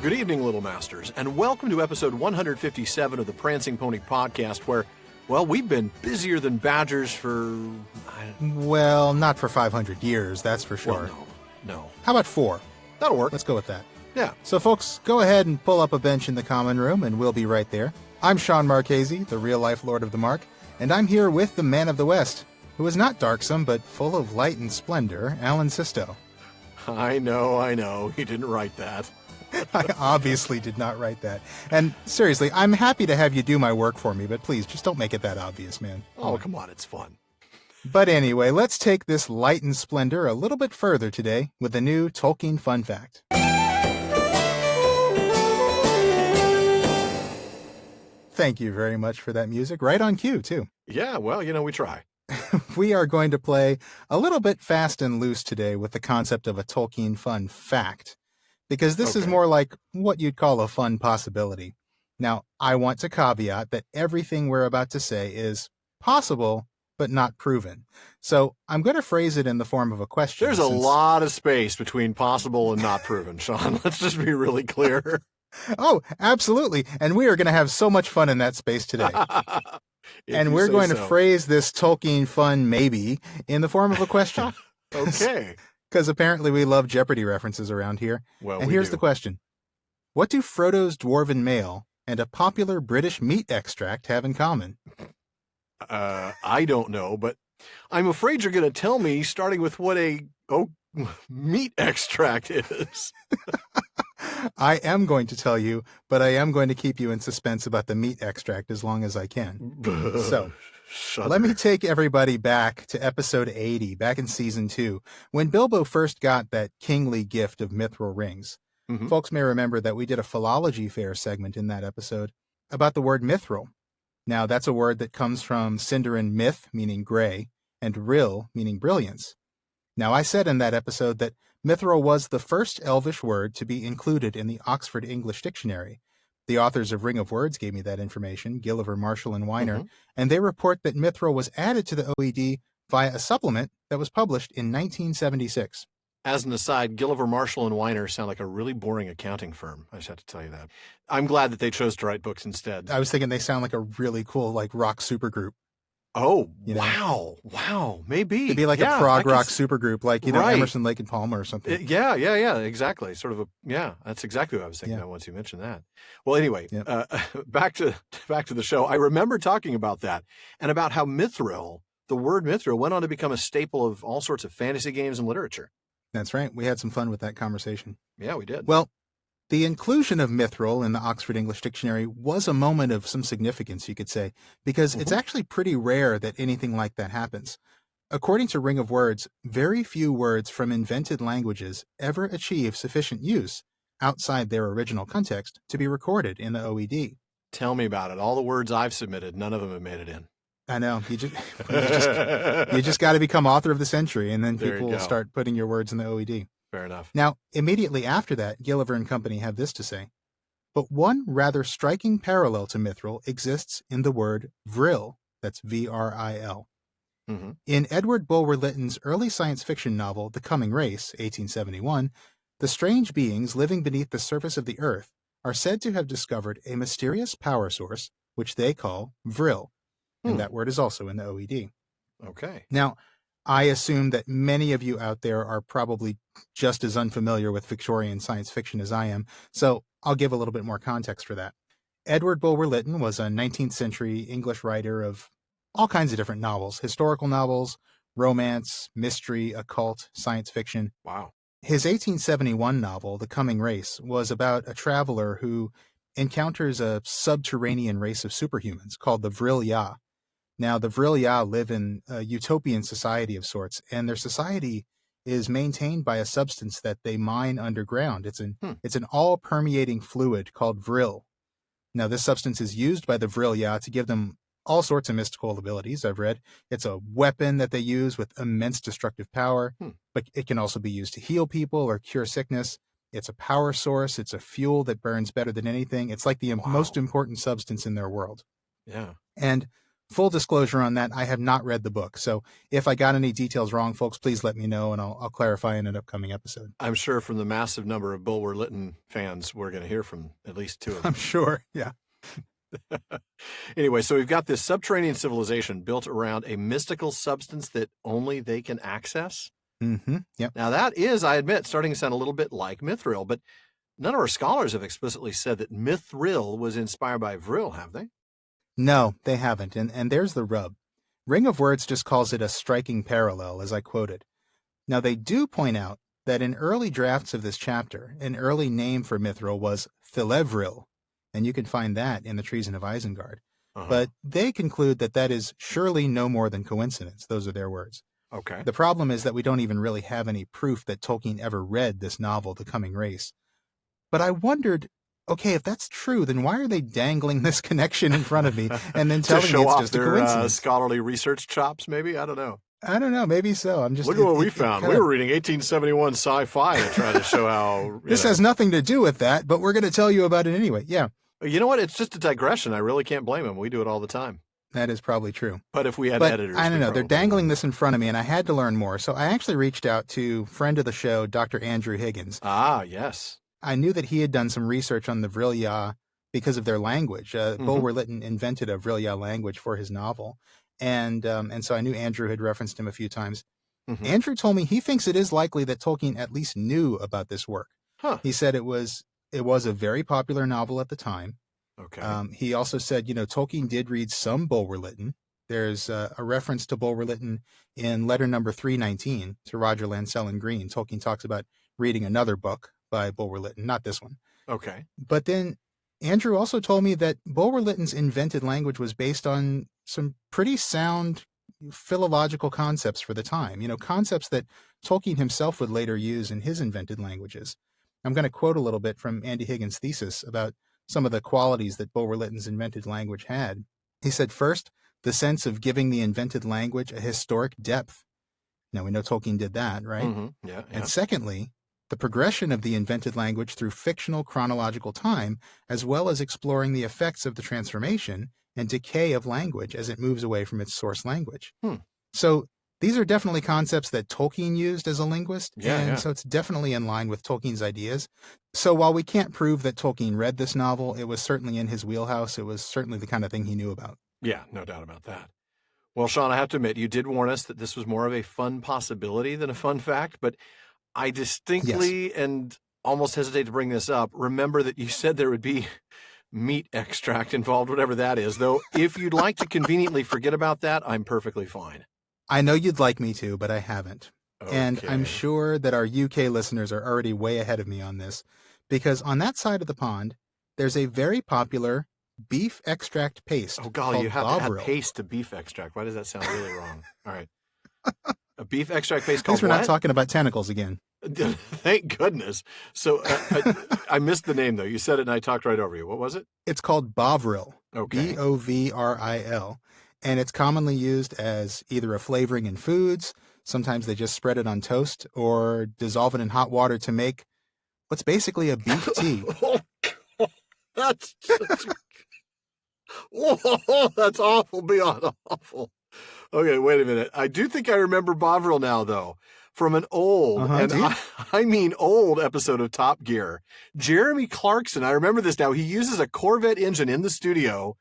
Good evening, Little Masters, and welcome to episode 157 of the Prancing Pony podcast, where, well, we've been busier than badgers for... Well, not for 500 years, that's for sure. Well, no. How about 4? That'll work. Let's go with that. Yeah. So, folks, go ahead and pull up a bench in the common room, and we'll be right there. I'm Sean Marchese, the real-life Lord of the Mark, and I'm here with the Man of the West, who is not darksome, but full of light and splendor, Alan Sisto. I know. He didn't write that. I obviously did not write that. And seriously, I'm happy to have you do my work for me, but please, just don't make it that obvious, man. Oh, come on, it's fun. But anyway, let's take this light and splendor a little bit further today with a new Tolkien fun fact. Thank you very much for that music. Right on cue, too. Yeah, well, we try. We are going to play a little bit fast and loose today with the concept of a Tolkien fun fact, because this is more like what you'd call a fun possibility. Now, I want to caveat that everything we're about to say is possible, but not proven. So I'm going to phrase it in the form of a question. There's a lot of space between possible and not proven, Sean. Let's just be really clear. Oh, absolutely. And we are going to have so much fun in that space today. And we're going to phrase this Tolkien fun maybe in the form of a question. Okay. Because apparently we love Jeopardy references around here. Well, and here's the question. What do Frodo's dwarven mail and a popular British meat extract have in common? I don't know, but I'm afraid you're going to tell me, starting with what a meat extract is. I am going to tell you, but I am going to keep you in suspense about the meat extract as long as I can. So, let me take everybody back to episode 80, back in season 2, when Bilbo first got that kingly gift of mithril rings. Mm-hmm. Folks may remember that we did a philology fair segment in that episode about the word mithril. Now, that's a word that comes from Sindarin myth, meaning gray, and rill, meaning brilliance. Now, I said in that episode that mithril was the first Elvish word to be included in the Oxford English Dictionary. The authors of Ring of Words gave me that information, Gilliver, Marshall, and Weiner, and they report that mithril was added to the OED via a supplement that was published in 1976. As an aside, Gilliver, Marshall, and Weiner sound like a really boring accounting firm. I just have to tell you that. I'm glad that they chose to write books instead. I was thinking they sound like a really cool, rock supergroup. Oh, wow. Maybe. It'd be like a prog rock supergroup, like, right. Emerson, Lake and Palmer or something. Yeah, exactly. Sort of that's exactly what I was thinking of once you mentioned that. Well, anyway, back to the show. I remember talking about that and about how mithril, the word mithril, went on to become a staple of all sorts of fantasy games and literature. That's right. We had some fun with that conversation. Yeah, we did. Well, the inclusion of mithril in the Oxford English Dictionary was a moment of some significance, you could say, because it's actually pretty rare that anything like that happens. According to Ring of Words, very few words from invented languages ever achieve sufficient use outside their original context to be recorded in the OED. Tell me about it. All the words I've submitted, none of them have made it in. I know. You just got to become author of the century, and then people will start putting your words in the OED. Fair enough. Now, immediately after that, Gilliver and Company have this to say. But one rather striking parallel to mithril exists in the word vril. That's V-R-I-L. Mm-hmm. In Edward Bulwer Lytton's early science fiction novel, The Coming Race, 1871, the strange beings living beneath the surface of the earth are said to have discovered a mysterious power source, which they call vril. And that word is also in the OED. Okay. Now, I assume that many of you out there are probably just as unfamiliar with Victorian science fiction as I am, so I'll give a little bit more context for that. Edward Bulwer Lytton was a 19th century English writer of all kinds of different novels, historical novels, romance, mystery, occult, science fiction. Wow. His 1871 novel, The Coming Race, was about a traveler who encounters a subterranean race of superhumans called the Vril-ya. Now, the Vril-ya live in a utopian society of sorts, and their society is maintained by a substance that they mine underground. It's an all-permeating fluid called vril. Now, this substance is used by the Vril-ya to give them all sorts of mystical abilities, I've read. It's a weapon that they use with immense destructive power, but it can also be used to heal people or cure sickness. It's a power source. It's a fuel that burns better than anything. It's like the most important substance in their world. Yeah. And full disclosure on that, I have not read the book. So if I got any details wrong, folks, please let me know, and I'll clarify in an upcoming episode. I'm sure from the massive number of Bulwer Lytton fans, we're going to hear from at least two of them. I'm sure, yeah. Anyway, so we've got this subterranean civilization built around a mystical substance that only they can access. Mm-hmm. Yep. Now that is, I admit, starting to sound a little bit like mithril, but none of our scholars have explicitly said that mithril was inspired by vril, have they? No, they haven't, and there's the rub. Ring of Words just calls it a striking parallel, as I quoted. Now, they do point out that in early drafts of this chapter, an early name for mithril was Thilevril, and you can find that in the Treason of Isengard. Uh-huh. But they conclude that that is surely no more than coincidence. Those are their words. Okay. The problem is that we don't even really have any proof that Tolkien ever read this novel, The Coming Race. But I wondered, okay, if that's true, then why are they dangling this connection in front of me and then telling me it's just a coincidence? To show off their scholarly research chops, maybe? I don't know. Maybe so. I'm just look at what we found. We were reading 1871 sci-fi to try to show how this has nothing to do with that, but we're going to tell you about it anyway. Yeah. You know what? It's just a digression. I really can't blame them. We do it all the time. That is probably true. But if we had editors, I don't know. They're dangling this in front of me, and I had to learn more. So I actually reached out to friend of the show, Dr. Andrew Higgins. Ah, yes. I knew that he had done some research on the Vrilya because of their language. Bulwer Lytton invented a Vrilya language for his novel. And so I knew Andrew had referenced him a few times. Mm-hmm. Andrew told me he thinks it is likely that Tolkien at least knew about this work. Huh. He said it was a very popular novel at the time. Okay. He also said, Tolkien did read some Bulwer Lytton. There's a reference to Bulwer Lytton in letter number 319 to Roger Lancel Green. Tolkien talks about reading another book by Bulwer Lytton, not this one. Okay. But then Andrew also told me that Bulwer Lytton's invented language was based on some pretty sound philological concepts for the time, concepts that Tolkien himself would later use in his invented languages. I'm going to quote a little bit from Andy Higgins' thesis about some of the qualities that Bulwer Lytton's invented language had. He said, first, the sense of giving the invented language a historic depth. Now, we know Tolkien did that, right? Mm-hmm. Yeah. And secondly, the progression of the invented language through fictional chronological time, as well as exploring the effects of the transformation and decay of language as it moves away from its source language. So these are definitely concepts that Tolkien used as a linguist, so it's definitely in line with Tolkien's ideas. So while we can't prove that Tolkien read this novel, it was certainly in his wheelhouse. It was certainly the kind of thing he knew about. Yeah, no doubt about that. Well, Sean, I have to admit, you did warn us that this was more of a fun possibility than a fun fact, but I distinctly and almost hesitate to bring this up. Remember that you said there would be meat extract involved, whatever that is, though if you'd like to conveniently forget about that, I'm perfectly fine. I know you'd like me to, but I haven't. Okay. And I'm sure that our UK listeners are already way ahead of me on this, because on that side of the pond, there's a very popular beef extract paste. Oh, golly, you have Bovril. to add paste to beef extract. Why does that sound really wrong? All right. A beef extract paste called At least we're not talking about tentacles again. Thank goodness. So I missed the name, though. You said it and I talked right over you. What was it? It's called Bovril. Okay. Bovril. And it's commonly used as either a flavoring in foods. Sometimes they just spread it on toast or dissolve it in hot water to make what's basically a beef tea. That's that's awful beyond awful. Okay, wait a minute. I do think I remember Bovril now, though, from an old, I mean old episode of Top Gear. Jeremy Clarkson, I remember this now. He uses a Corvette engine in the studio,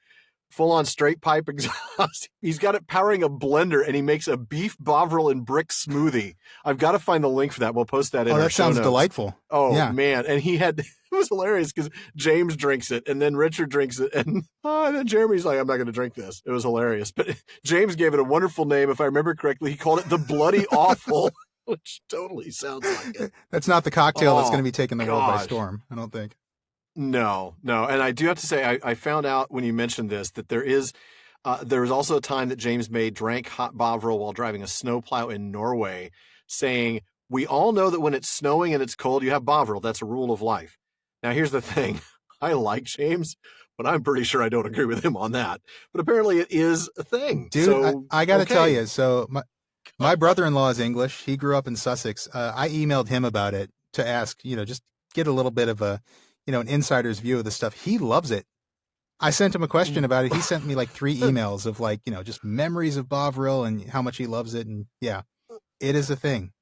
full-on straight pipe exhaust. He's got it powering a blender, and he makes a beef Bovril and Brick Smoothie. I've got to find the link for that. We'll post that in our show notes. That sounds delightful. Oh, yeah. Man. And it was hilarious because James drinks it, and then Richard drinks it, and then Jeremy's like, I'm not going to drink this. It was hilarious. But James gave it a wonderful name. If I remember correctly, he called it the Bloody Awful, which totally sounds like it. That's not the cocktail that's going to be taking the world by storm, I don't think. No. And I do have to say, I found out when you mentioned this that there was also a time that James May drank hot Bovril while driving a snowplow in Norway, saying, we all know that when it's snowing and it's cold, you have Bovril. That's a rule of life. Now, here's the thing. I like James, but I'm pretty sure I don't agree with him on that. But apparently it is a thing. Dude, so, I got to tell you, so my brother-in-law is English. He grew up in Sussex. I emailed him about it to ask, just get a little bit of an insider's view of the stuff. He loves it. I sent him a question about it. He sent me like 3 emails of like, just memories of Bovril and how much he loves it. And yeah, it is a thing.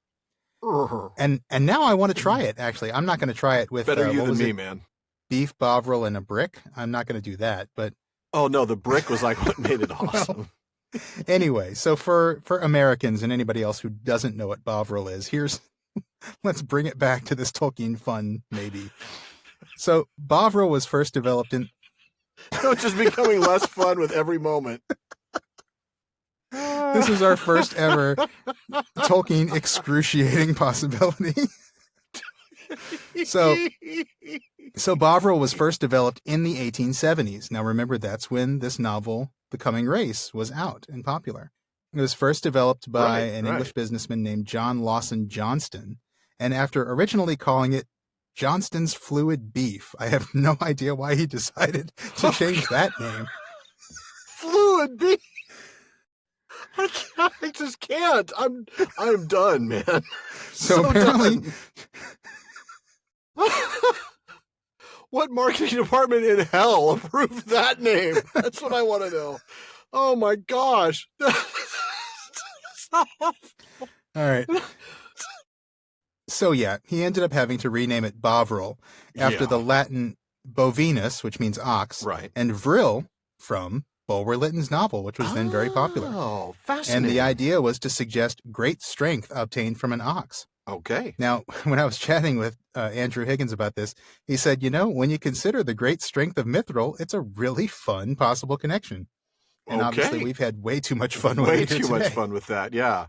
And now I want to try it, actually. I'm not going to try it with... Better you than me, man. Beef, Bovril, and a brick. I'm not going to do that, but... Oh, no, the brick was like what made it awesome. Well, anyway, so for Americans and anybody else who doesn't know what Bovril is, let's bring it back to this Tolkien fun, maybe. So Bovril was first developed in... It's just becoming less fun with every moment. This is our first ever Tolkien excruciating possibility. So Bovril was first developed in the 1870s. Now remember, that's when this novel, The Coming Race, was out and popular. It was first developed by an English businessman named John Lawson Johnston. And after originally calling it Johnston's Fluid Beef, I have no idea why he decided to change that name. Fluid Beef? I just can't. I'm done, man. So apparently... Done. What marketing department in hell approved that name? That's what I want to know. Oh my gosh. All right. So yeah, he ended up having to rename it Bovril after the Latin bovinus, which means ox, and vril from Bulwer Lytton's novel, which was then very popular. Oh, fascinating. And the idea was to suggest great strength obtained from an ox. Okay. Now, when I was chatting with Andrew Higgins about this, he said, when you consider the great strength of mithril, it's a really fun possible connection. And obviously, we've had way too much fun with it. Way too much fun with that. Yeah.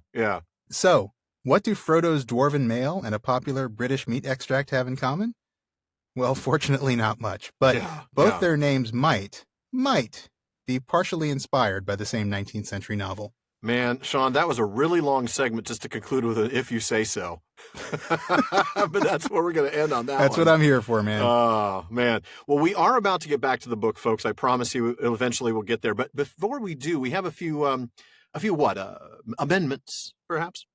So, what do Frodo's dwarven mail and a popular British meat extract have in common? Well, fortunately, not much. But both their names might be partially inspired by the same 19th century novel. Man, Sean, that was a really long segment just to conclude with an if you say so. But that's where we're going to end on that That's one. What I'm here for, man. Oh, man. Well, we are about to get back to the book, folks. I promise you eventually we'll get there. But before we do, we have a few amendments, perhaps?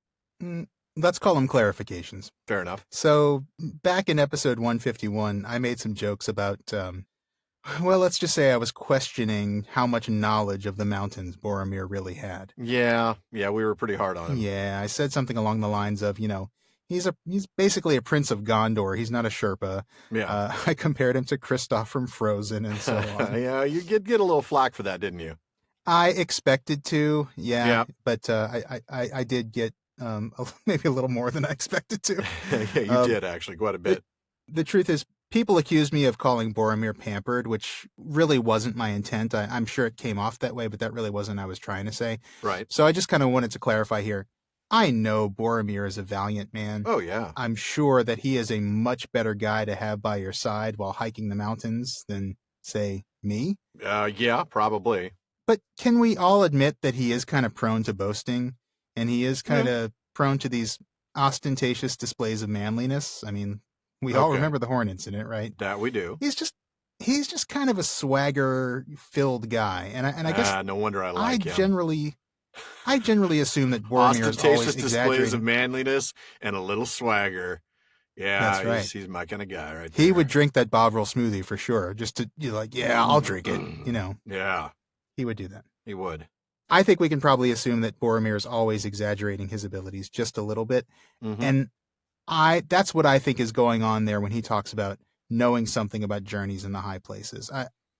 Let's call them clarifications. Fair enough. So back in episode 151, I made some jokes about... well, let's just say I was questioning how much knowledge of the mountains Boromir really had. Yeah, we were pretty hard on him. Yeah, I said something along the lines of, he's basically a prince of Gondor. He's not a Sherpa. Yeah. I compared him to Kristoff from Frozen and so on. Yeah, you get a little flack for that, didn't you? I expected to, but I did get maybe a little more than I expected to. Yeah, you did actually, quite a bit. The truth is, people accused me of calling Boromir pampered, which really wasn't my intent. I'm sure it came off that way, but that really wasn't what I was trying to say. Right. So I just kind of wanted to clarify here. I know Boromir is a valiant man. Oh, yeah. I'm sure that he is a much better guy to have by your side while hiking the mountains than, say, me. Yeah, probably. But can we all admit that he is kind of prone to boasting, and he is kind of prone to these ostentatious displays of manliness? I mean... We all remember the Horn incident, right? That we do. He's just kind of a swagger-filled guy, and I guess no wonder I like him. I generally assume that Boromir is always ostentatious displays of manliness and a little swagger. Yeah, that's right. He's my kind of guy, right? He would drink that Bovril smoothie for sure, just to I'll drink it. Yeah, he would do that. He would. I think we can probably assume that Boromir is always exaggerating his abilities just a little bit, and that's what I think is going on there when he talks about knowing something about journeys in the high places.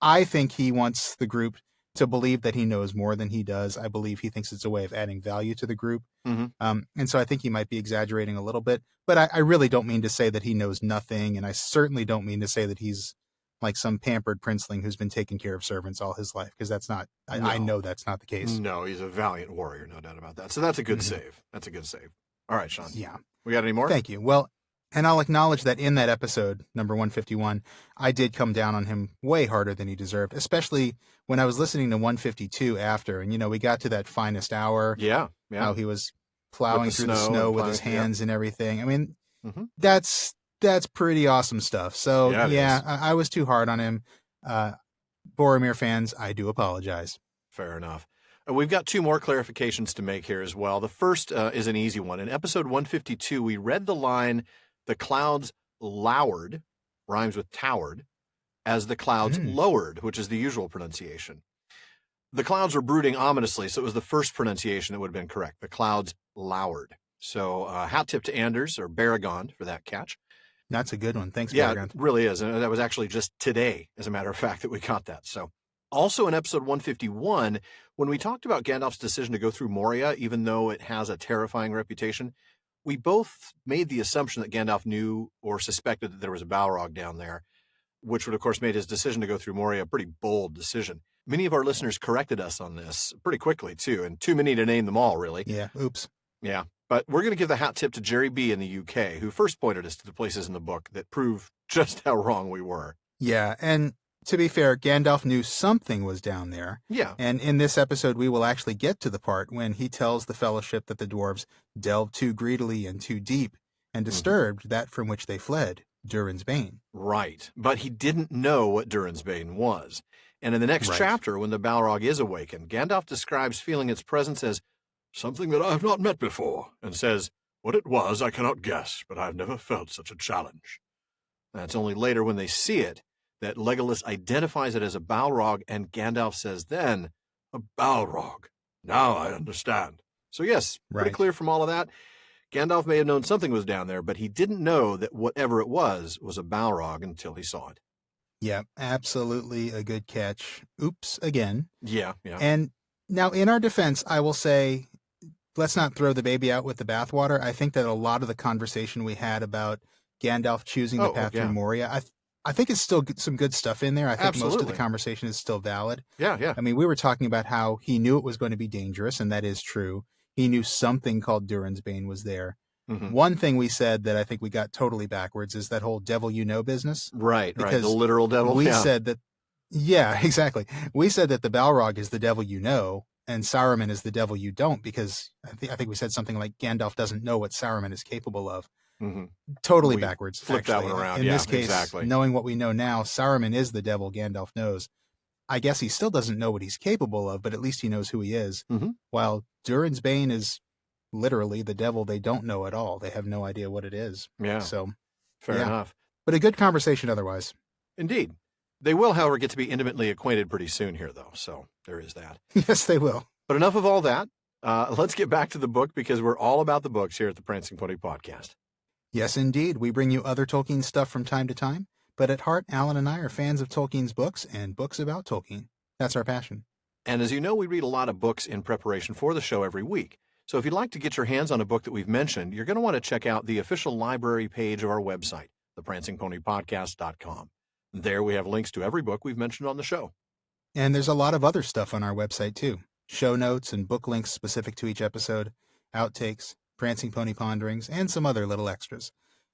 I think he wants the group to believe that he knows more than he does. I believe he thinks it's a way of adding value to the group. And so I think he might be exaggerating a little bit, but I really don't mean to say that he knows nothing. And I certainly don't mean to say that he's like some pampered princeling who's been taking care of servants all his life, because that's not, I know that's not the case. No, he's a valiant warrior, no doubt about that. So that's a good save. That's a good save. All right, Sean. Yeah. We got any more? Thank you. Well, and I'll acknowledge that in that episode, number 151, I did come down on him way harder than he deserved, especially when I was listening to 152 after. And, we got to that finest hour. Yeah. How he was plowing through the snow with his hands and everything. I mean, that's pretty awesome stuff. So, I was too hard on him. Boromir fans, I do apologize. Fair enough. We've got 2 more clarifications to make here as well. The first is an easy one. In episode 152, we read the line, "The clouds lowered," rhymes with towered, as the clouds lowered, which is the usual pronunciation. The clouds were brooding ominously, so it was the first pronunciation that would have been correct. The clouds lowered. So hat tip to Anders, or Baragond, for that catch. That's a good one. Thanks, Yeah, Baragond. it really is. And that was actually just today, as a matter of fact, that we got that. So also in episode 151, when we talked about Gandalf's decision to go through Moria, even though it has a terrifying reputation, we both made the assumption that Gandalf knew or suspected that there was a Balrog down there, which would, of course, made his decision to go through Moria a pretty bold decision. Many of our listeners corrected us on this pretty quickly, too, and too many to name them all, really. Yeah, oops. Yeah, but we're going to give the hat tip to Jerry B. in the UK, who first pointed us to the places in the book that prove just how wrong we were. Yeah, and to be fair, Gandalf knew something was down there. Yeah. And in this episode, we will actually get to the part when he tells the Fellowship that the dwarves delved too greedily and too deep and disturbed that from which they fled, Durin's Bane. Right, but he didn't know what Durin's Bane was. And in the next chapter, when the Balrog is awakened, Gandalf describes feeling its presence as something that I have not met before, and says, what it was I cannot guess, but I have never felt such a challenge. That's only later when they see it that Legolas identifies it as a Balrog, and Gandalf says then, a Balrog. Now I understand. So yes, pretty clear from all of that. Gandalf may have known something was down there, but he didn't know that whatever it was a Balrog until he saw it. Yeah, absolutely a good catch. Oops, again. Yeah. And now in our defense, I will say, let's not throw the baby out with the bathwater. I think that a lot of the conversation we had about Gandalf choosing the path through Moria, I think it's still some good stuff in there. I think most of the conversation is still valid. Yeah. I mean, we were talking about how he knew it was going to be dangerous, and that is true. He knew something called Durin's Bane was there. One thing we said that I think we got totally backwards is that whole devil you know business. Right. The literal devil. We said that, yeah, exactly. We said that the Balrog is the devil you know, and Saruman is the devil you don't, because I think we said something like Gandalf doesn't know what Saruman is capable of. Totally backwards. Flip that one around. In this case, knowing what we know now, Saruman is the devil Gandalf knows. I guess he still doesn't know what he's capable of, but at least he knows who he is. While Durin's Bane is literally the devil they don't know at all. They have no idea what it is. Yeah. So fair enough. But a good conversation otherwise. Indeed. They will, however, get to be intimately acquainted pretty soon here, though. So there is that. Yes, they will. But enough of all that. Let's get back to the book, because we're all about the books here at the Prancing Pony Podcast. Yes, indeed. We bring you other Tolkien stuff from time to time. But at heart, Alan and I are fans of Tolkien's books and books about Tolkien. That's our passion. And as you know, we read a lot of books in preparation for the show every week. So if you'd like to get your hands on a book that we've mentioned, you're going to want to check out the official library page of our website, theprancingponypodcast.com. There we have links to every book we've mentioned on the show. And there's a lot of other stuff on our website, too. Show notes and book links specific to each episode, outtakes, Prancing Pony Ponderings, and some other little extras.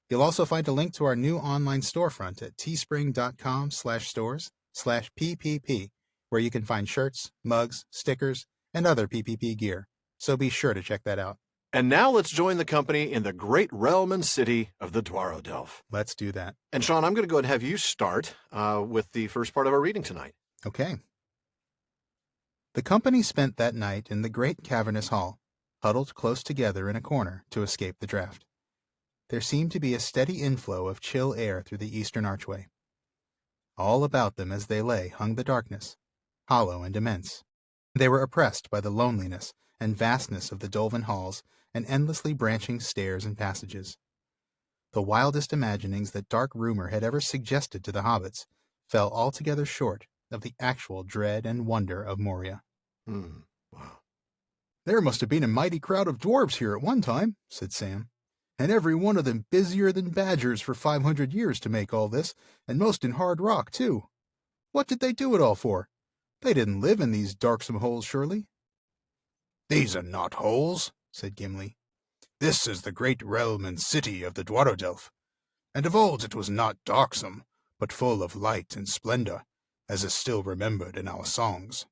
You'll also find a link to our new online storefront at teespring.com/stores/PPP, where you can find shirts, mugs, stickers, and other PPP gear. So be sure to check that out. And now let's join the company in the great realm and city of the Dwarrodelf. Let's do that. And Sean, I'm going to go ahead and have you start with the first part of our reading tonight. Okay. The company spent that night in the great cavernous hall, huddled close together in a corner to escape the draft. There seemed to be a steady inflow of chill air through the eastern archway. All about them as they lay hung the darkness, hollow and immense. They were oppressed by the loneliness and vastness of the dolven halls and endlessly branching stairs and passages. The wildest imaginings that dark rumor had ever suggested to the hobbits fell altogether short of the actual dread and wonder of Moria. Wow. There must have been a mighty crowd of dwarves here at one time, said Sam, and every one of them busier than badgers for 500 years to make all this, and most in hard rock, too. What did they do it all for? They didn't live in these darksome holes, surely. These are not holes, said Gimli. This is the great realm and city of the Dwarrodelf, and of old it was not darksome, but full of light and splendor, as is still remembered in our songs.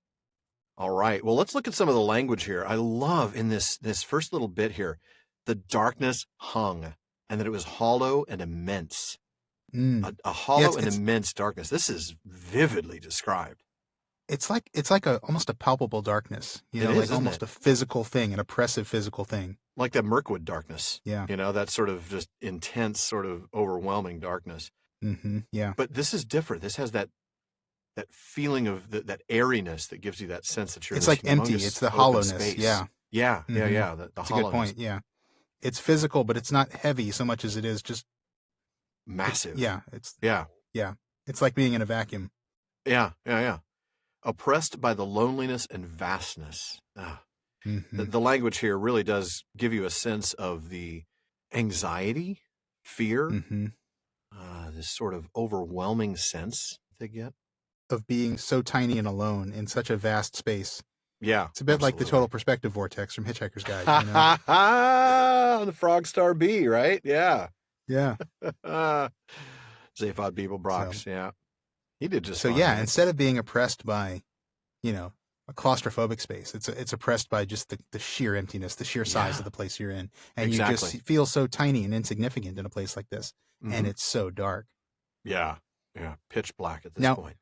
All right, well, let's look at some of the language here. I love in this first little bit here, the darkness hung, and that it was hollow and immense. A hollow and immense darkness. This is vividly described. It's like almost a palpable darkness, almost a physical thing, an oppressive physical thing. Like that Mirkwood darkness. Yeah. That sort of just intense, sort of overwhelming darkness. Yeah. But this is different. This has that feeling of that airiness that gives you that sense that you're It's in like this empty. humongous It's the open hollowness. space. Yeah. Yeah. The It's a hollowness. good point. Yeah. It's physical, but it's not heavy so much as it is just Massive. Yeah. Yeah. It's like being in a vacuum. Yeah. Oppressed by the loneliness and vastness. The language here really does give you a sense of the anxiety, fear, this sort of overwhelming sense they get. Of being so tiny and alone in such a vast space. Yeah. It's a bit like the total perspective vortex from Hitchhiker's Guide. You know? The Frog Star Bee, right? Yeah. Yeah. Zaphod Beeblebrox, yeah. He did just fine. So, man. Instead of being oppressed by, a claustrophobic space, it's oppressed by just the sheer emptiness, the sheer size of the place you're in. And you just feel so tiny and insignificant in a place like this. And it's so dark. Yeah. Pitch black at this point.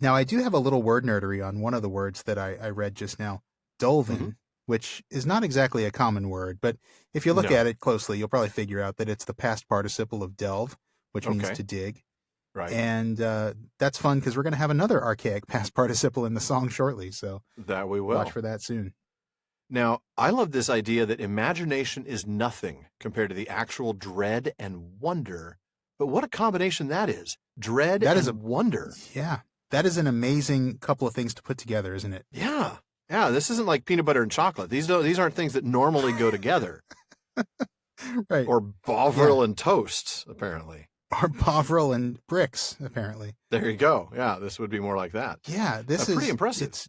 Now, I do have a little word nerdery on one of the words that I read just now, Dolvin, which is not exactly a common word, but if you look at it closely, you'll probably figure out that it's the past participle of delve, which means to dig. Right. And that's fun because we're going to have another archaic past participle in the song shortly, so that we will. Watch for that soon. Now, I love this idea that imagination is nothing compared to the actual dread and wonder. But what a combination that is. Dread and wonder. Yeah. That is an amazing couple of things to put together, isn't it? Yeah. This isn't like peanut butter and chocolate. These aren't things that normally go together. Right. Or Bovril and toast, apparently. Or Bovril and bricks, apparently. There you go. Yeah, this would be more like that. Yeah, this is pretty impressive.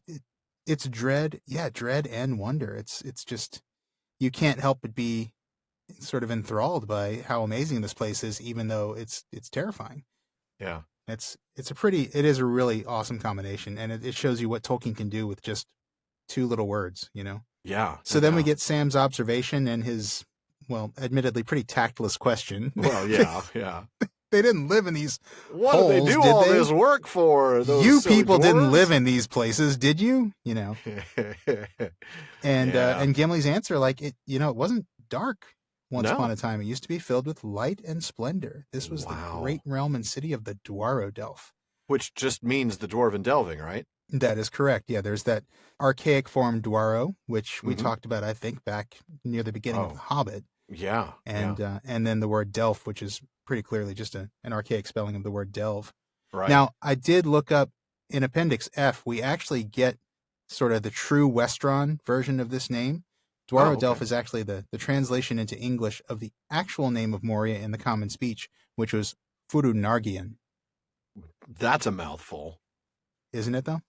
It's dread. Yeah, dread and wonder. It's just, you can't help but be sort of enthralled by how amazing this place is, even though it's terrifying. Yeah. It is a really awesome combination, and it shows you what Tolkien can do with just two little words, Yeah. So then we get Sam's observation and his, well, admittedly pretty tactless question. Well, yeah. They didn't live in these What holes, did they do all this work for? You people dwarves? Didn't live in these places, did you? And Gimli's answer, it wasn't dark once upon a time. It used to be filled with light and splendor. This was the great realm and city of the Dwaro-Delph. Which just means the dwarven delving, right? That is correct. Yeah, there's that archaic form Dwaro, which we talked about, I think, back near the beginning of The Hobbit. Yeah. And then the word Delph, which is pretty clearly just an archaic spelling of the word delve. Right. Now, I did look up in Appendix F, we actually get sort of the true Westron version of this name. Dwaro-Delph is actually the translation into English of the actual name of Moria in the common speech, which was Furunargian. That's a mouthful. Isn't it, though?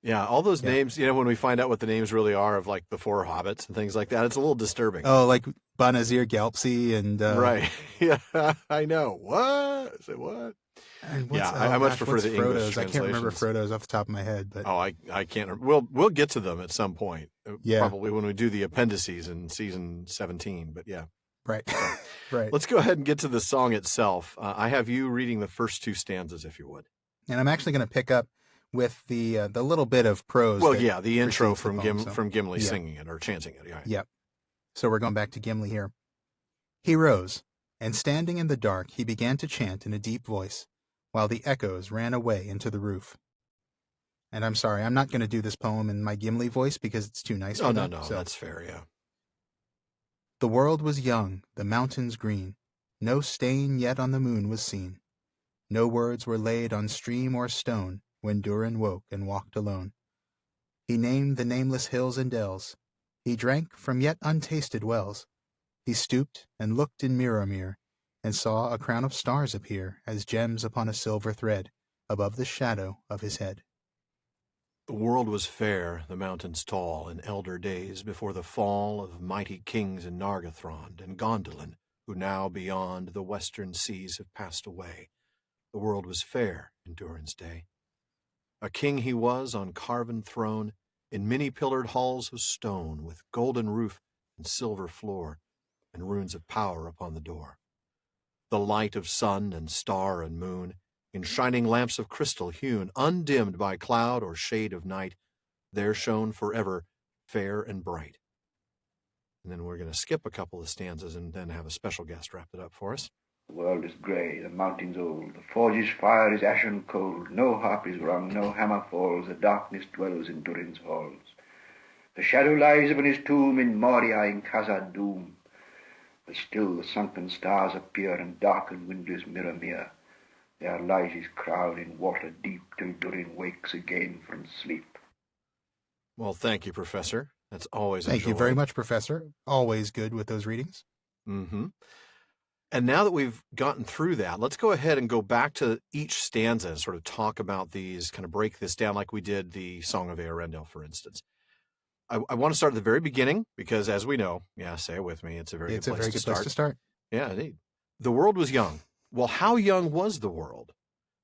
Yeah, all those names, when we find out what the names really are of, the four hobbits and things like that, it's a little disturbing. Oh, like Banazir Galpsy and... Right. Yeah, I know. What? Say what? I much prefer the English translations. I can't remember Frodo's off the top of my head. But I can't. We'll get to them at some point. Yeah. Probably when we do the appendices in season 17, but yeah. Right. Right. Let's go ahead and get to the song itself. I have you reading the first two stanzas, if you would. And I'm actually going to pick up with the little bit of prose. Well, the intro from Gimli singing it or chanting it. Yeah. Yep. So we're going back to Gimli here. He rose, and standing in the dark, he began to chant in a deep voice, while the echoes ran away into the roof. And I'm sorry, I'm not going to do this poem in my Gimli voice because it's too nice. No, that's fair, yeah. The world was young, the mountains green, no stain yet on the moon was seen. No words were laid on stream or stone when Durin woke and walked alone. He named the nameless hills and dells. He drank from yet untasted wells. He stooped and looked in Mirror, and saw a crown of stars appear as gems upon a silver thread above the shadow of his head. The world was fair, the mountains tall, in elder days before the fall of mighty kings in Nargothrond and Gondolin, who now beyond the western seas have passed away. The world was fair in Durin's day. A king he was on carven throne, in many-pillared halls of stone, with golden roof and silver floor, and runes of power upon the door. The light of sun and star and moon, in shining lamps of crystal hewn, undimmed by cloud or shade of night, there shone forever fair and bright. And then we're going to skip a couple of stanzas and then have a special guest wrap it up for us. The world is grey, the mountains old, the forge's fire is ashen cold, no harp is rung, no hammer falls, the darkness dwells in Durin's halls. The shadow lies upon his tomb in Moria in Khazad-dûm, but still the sunken stars appear and darken windless Mirror. There lies his crown in water deep till Durin wakes again from sleep. Well, thank you, Professor. That's always Thank you very much, Professor. Always good with those readings. Mm-hmm. And now that we've gotten through that, let's go ahead and go back to each stanza and sort of talk about these, kind of break this down like we did the Song of Eärendil, for instance. I want to start at the very beginning because, as we know, say it with me, it's a very good place to start. Yeah, indeed. The world was young. Well, how young was the world?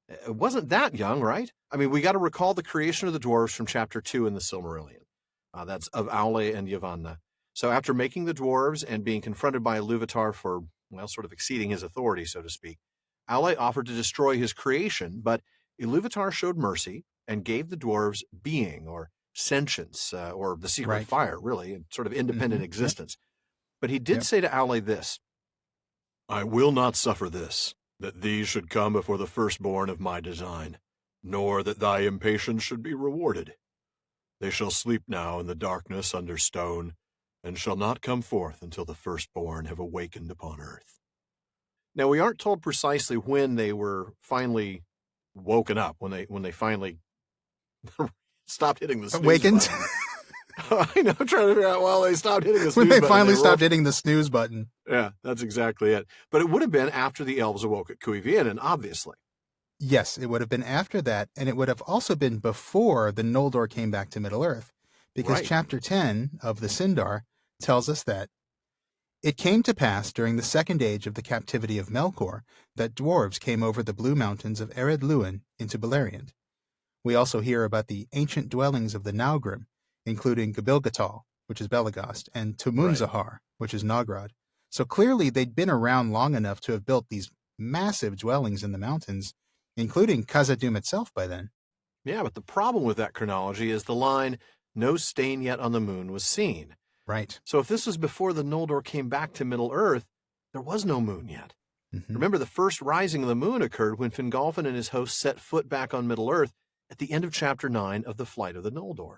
It wasn't that young, right? I mean, we got to recall the creation of the dwarves from chapter 2 in the Silmarillion. That's of Aule and Yavanna. So after making the dwarves and being confronted by Ilúvatar for, sort of exceeding his authority, so to speak, Aule offered to destroy his creation, but Ilúvatar showed mercy and gave the dwarves being, or sentience, or the secret fire, really, and sort of independent existence. Yep. But he did say to Aule this: I will not suffer this, that these should come before the firstborn of my design, nor that thy impatience should be rewarded. They shall sleep now in the darkness under stone, and shall not come forth until the firstborn have awakened upon earth. Now, we aren't told precisely when they were finally woken up, when they finally stopped hitting the snooze awakened button. I know, I'm trying to figure out, they stopped hitting the snooze button. When they finally stopped hitting the snooze button. Yeah, that's exactly it. But it would have been after the elves awoke at Cuiviénen, obviously. Yes, it would have been after that, and it would have also been before the Noldor came back to Middle-earth, because chapter 10 of the Sindar tells us that it came to pass during the second age of the captivity of Melkor that dwarves came over the blue mountains of Ered Luin into Beleriand. We also hear about the ancient dwellings of the Naugrim, including Gabilgatal, which is Belegost, and Tumunzahar, which is Nogrod. So clearly they'd been around long enough to have built these massive dwellings in the mountains, including Khazad-dûm itself by then. Yeah, but the problem with that chronology is the line, no stain yet on the moon was seen. Right. So if this was before the Noldor came back to Middle-earth, there was no moon yet. Mm-hmm. Remember, the first rising of the moon occurred when Fingolfin and his hosts set foot back on Middle-earth at the end of chapter 9 of The Flight of the Noldor.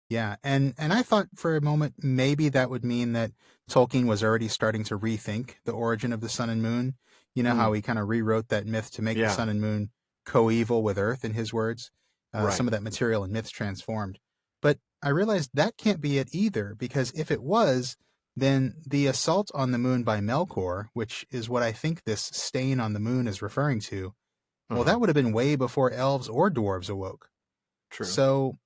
Yeah, and I thought for a moment maybe that would mean that Tolkien was already starting to rethink the origin of the sun and moon. You know how he kind of rewrote that myth to make the sun and moon coeval with Earth, in his words. Some of that material and myths transformed. But I realized that can't be it either, because if it was, then the assault on the moon by Melkor, which is what I think this stain on the moon is referring to, well, that would have been way before elves or dwarves awoke. True. So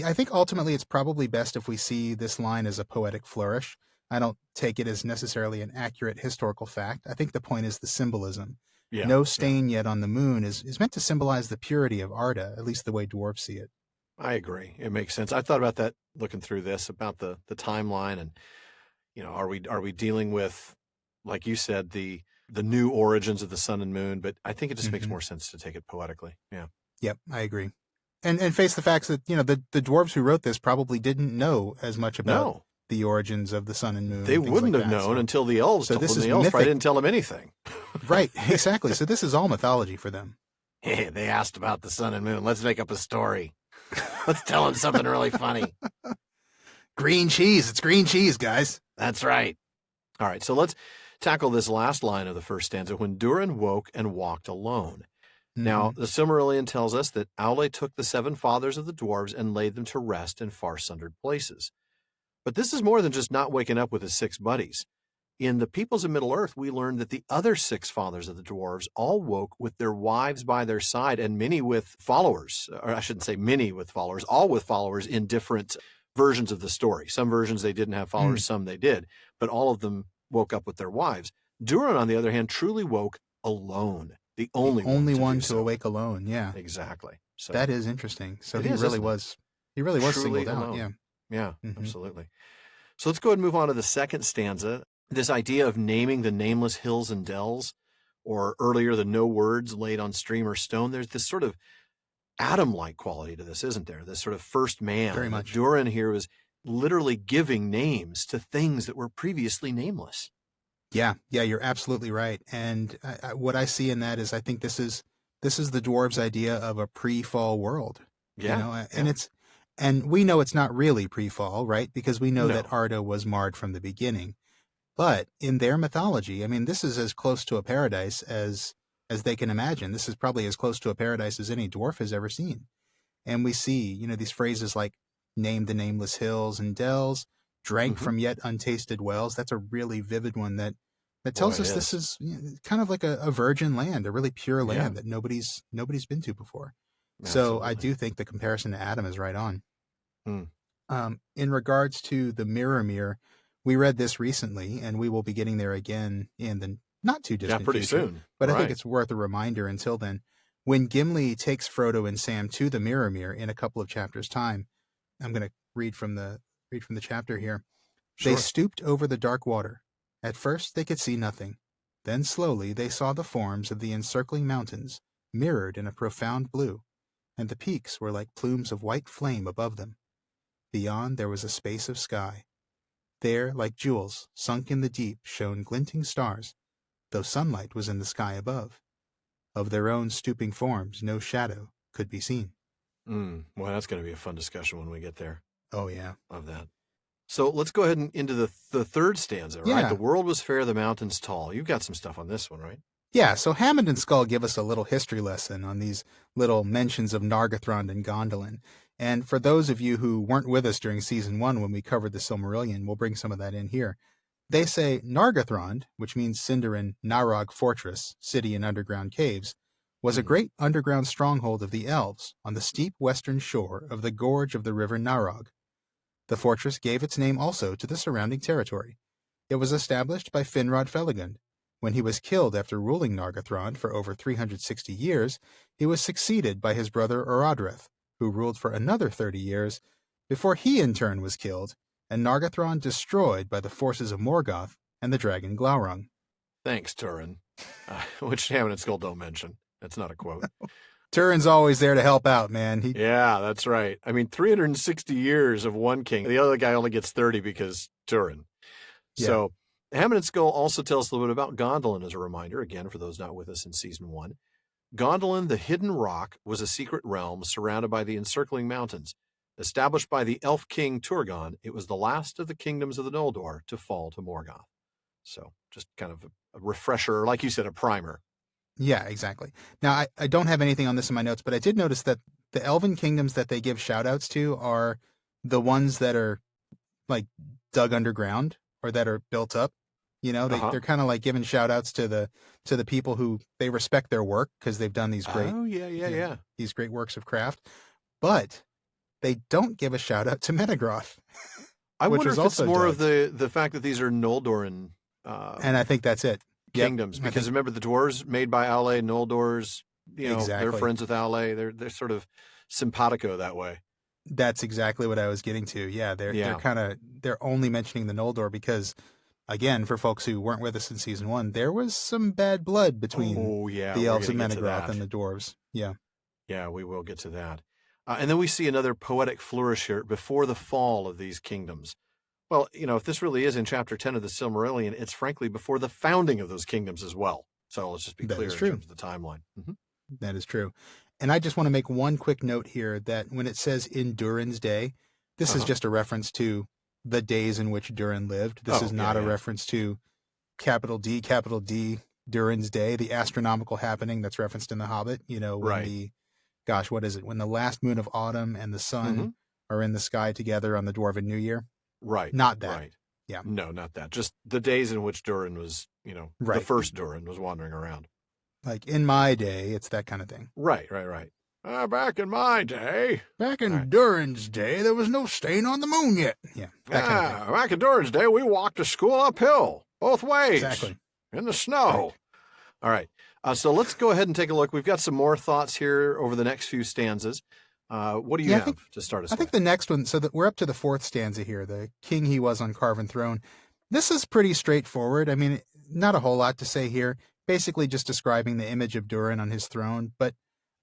I think ultimately it's probably best if we see this line as a poetic flourish. I don't take it as necessarily an accurate historical fact. I think the point is the symbolism. Yeah, no stain yet on the moon is meant to symbolize the purity of Arda, at least the way dwarves see it. I agree. It makes sense. I thought about that looking through this, about the timeline, and are we dealing with, like you said, the new origins of the sun and moon? But I think it just makes more sense to take it poetically. Yeah. Yep, I agree. And face the facts that the dwarves who wrote this probably didn't know as much about the origins of the sun and moon. They wouldn't have known until the elves told them. The elves probably didn't tell them anything. Right, exactly. So this is all mythology for them. Hey, they asked about the sun and moon. Let's make up a story. Let's tell them something really funny. Green cheese. It's green cheese, guys. That's right. All right, so let's tackle this last line of the first stanza, when Durin woke and walked alone. Now, the Silmarillion tells us that Aule took the 7 fathers of the dwarves and laid them to rest in far-sundered places. But this is more than just not waking up with his 6 buddies. In the Peoples of Middle-earth, we learned that the other 6 fathers of the dwarves all woke with their wives by their side, and many with followers. Or I shouldn't say many with followers, all with followers in different versions of the story. Some versions they didn't have followers, some they did, but all of them woke up with their wives. Durin, on the other hand, truly woke alone. The only one to awake alone. Yeah, exactly. So that is interesting. So he really was singled out. Yeah, yeah, absolutely. So let's go ahead and move on to the second stanza. This idea of naming the nameless hills and dells, or earlier the no words laid on stream or stone. There's this sort of Adam-like quality to this, isn't there? This sort of first man. Very much. Durin here was literally giving names to things that were previously nameless. Yeah, you're absolutely right. And what I see in that is I think this is the dwarves' idea of a pre-fall world. And we know it's not really pre-fall, right? Because we know that Arda was marred from the beginning. But in their mythology, I mean, this is as close to a paradise as they can imagine. This is probably as close to a paradise as any dwarf has ever seen. And we see, these phrases like named the nameless hills and dells, drank from yet untasted wells. That's a really vivid one that tells us this is kind of like a virgin land, a really pure land that nobody's been to before. Absolutely. So I do think the comparison to Adam is right on. In regards to the mirror, we read this recently, and we will be getting there again in the not too distant pretty future, soon. But I think it's worth a reminder until then. When Gimli takes Frodo and Sam to the mirror in a couple of chapters' time, I'm going to read from the chapter here. Sure. They stooped over the dark water. At first they could see nothing. Then slowly they saw the forms of the encircling mountains, mirrored in a profound blue, and the peaks were like plumes of white flame above them. Beyond there was a space of sky. There, like jewels, sunk in the deep, shone glinting stars, though sunlight was in the sky above. Of their own stooping forms, no shadow could be seen. Well, that's going to be a fun discussion when we get there. Oh, yeah. Of that. So let's go ahead and into the third stanza, right? Yeah. The world was fair, the mountains tall. You've got some stuff on this one, right? Yeah, so Hammond and Skull give us a little history lesson on these little mentions of Nargothrond and Gondolin. And for those of you who weren't with us during Season 1 when we covered the Silmarillion, we'll bring some of that in here. They say Nargothrond, which means Sindarin Narog Fortress, city in underground caves, was a great underground stronghold of the elves on the steep western shore of the gorge of the river Narog. The fortress gave its name also to the surrounding territory. It was established by Finrod Felagund. When he was killed after ruling Nargothrond for over 360 years, he was succeeded by his brother Orodreth, who ruled for another 30 years, before he in turn was killed, and Nargothrond destroyed by the forces of Morgoth and the dragon Glaurung. Thanks, Turin. Which Hammond and Skull don't mention. That's not a quote. Turin's always there to help out, man. Yeah, that's right. I mean, 360 years of one king. The other guy only gets 30 because Turin. Yeah. So Hammond and Skull also tell us a little bit about Gondolin as a reminder, again, for those not with us in Season 1. Gondolin, the hidden rock, was a secret realm surrounded by the encircling mountains. Established by the elf king Turgon, it was the last of the kingdoms of the Noldor to fall to Morgoth. So just kind of a refresher, like you said, a primer. Yeah, exactly. Now, I don't have anything on this in my notes, but I did notice that the elven kingdoms that they give shout-outs to are the ones that are, like, dug underground or that are built up. They're kind of like giving shout-outs to the people who they respect their work because they've done these great these great works of craft. But they don't give a shout-out to Menegroth. I wonder if it's more of the fact that these are Noldoran and I think that's it. Kingdoms, because remember the dwarves made by Aule, Noldor's, they're friends with Aule. They're sort of simpatico that way. That's exactly what I was getting to. Yeah, they're only mentioning the Noldor because, again, for folks who weren't with us in Season 1, there was some bad blood between the elves of Menegroth and the dwarves. Yeah. Yeah, we will get to that. And then we see another poetic flourish here before the fall of these kingdoms. Well, if this really is in Chapter 10 of the Silmarillion, it's frankly before the founding of those kingdoms as well. So let's just be clear in terms of the timeline. Mm-hmm. That is true. And I just want to make one quick note here that when it says in Durin's day, this is just a reference to the days in which Durin lived. This is not a reference to capital D, Durin's day, the astronomical happening that's referenced in The Hobbit. When what is it? When the last moon of autumn and the sun are in the sky together on the Dwarven New Year. Right. Not that. Right. Yeah. No, not that. Just the days in which Durin was, the first Durin was wandering around. Like in my day, it's that kind of thing. Right. Back in my day. Back in Durin's day, there was no stain on the moon yet. Yeah. Back in Durin's day, we walked to school uphill, both ways. Exactly. In the snow. Right. All right. So let's go ahead and take a look. We've got some more thoughts here over the next few stanzas. What do you have to start us with? I think the next one, so that we're up to the fourth stanza here, the king he was on carven throne. This is pretty straightforward. I mean, not a whole lot to say here. Basically just describing the image of Durin on his throne. But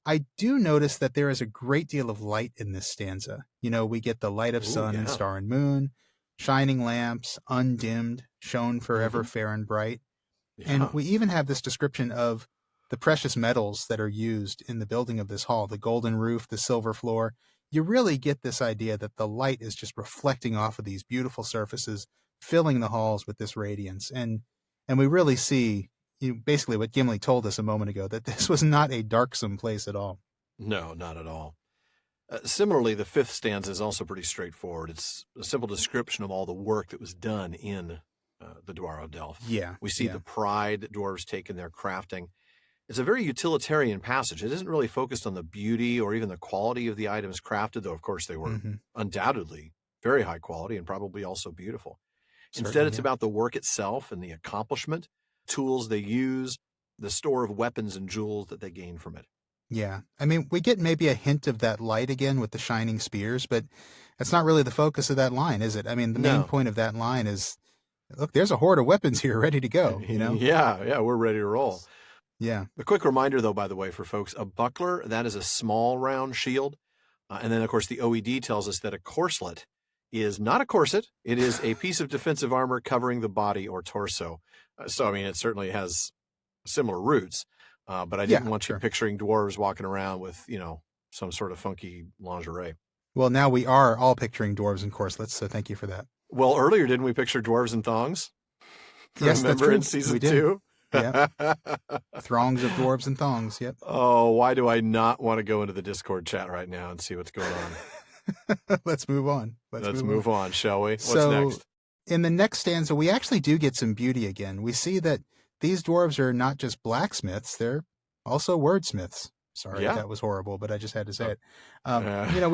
I do notice that there is a great deal of light in this stanza. We get the light of sun and star and moon. shining lamps, undimmed, shone forever fair and bright. Yeah. And we even have this description of the precious metals that are used in the building of this hall, the golden roof, the silver floor. You really get this idea that the light is just reflecting off of these beautiful surfaces, filling the halls with this radiance. And we really see basically what Gimli told us a moment ago, that this was not a darksome place at all. No, not at all. Similarly, the fifth stanza is also pretty straightforward. It's a simple description of all the work that was done in the Dwar of Delft. Yeah. We see the pride that dwarves take in their crafting. It's a very utilitarian passage. It isn't really focused on the beauty or even the quality of the items crafted, though, of course, they were undoubtedly very high quality and probably also beautiful. Instead, it's about the work itself and the accomplishment, tools they use, the store of weapons and jewels that they gain from it. Yeah. I mean, we get maybe a hint of that light again with the shining spears, but that's not really the focus of that line, is it? I mean, the main point of that line is, look, there's a horde of weapons here ready to go, Yeah, we're ready to roll. Yeah. A quick reminder, though, by the way, for folks, a buckler, that is a small round shield. And then, of course, the OED tells us that a corselet is not a corset. It is a piece of defensive armor covering the body or torso. So, I mean, it certainly has similar roots. But I didn't want you picturing dwarves walking around with, some sort of funky lingerie. Well, now we are all picturing dwarves in corselets, so thank you for that. Well, earlier, didn't we picture dwarves in thongs? Yes, Remember that's true. in season 2? Yeah. Throngs of dwarves and thongs. Yep. Oh, why do I not want to go into the Discord chat right now and see what's going on? Let's move on. Let's move on, shall we? What's next? In the next stanza, we actually do get some beauty again. We see that these dwarves are not just blacksmiths, they're also wordsmiths. Sorry, that was horrible, but I just had to say it.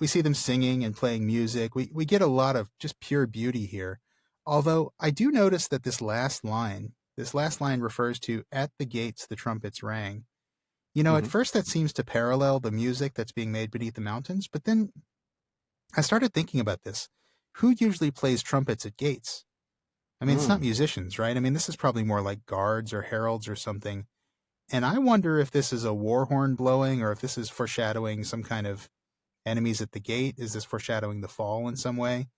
We see them singing and playing music. We get a lot of just pure beauty here. Although I do notice that this last line refers to "at the gates the trumpets rang." At first that seems to parallel the music that's being made beneath the mountains, but then I started thinking about this. Who usually plays trumpets at gates? I mean, it's not musicians, right? I mean, this is probably more like guards or heralds or something. And I wonder if this is a war horn blowing or if this is foreshadowing some kind of enemies at the gate. Is this foreshadowing the fall in some way?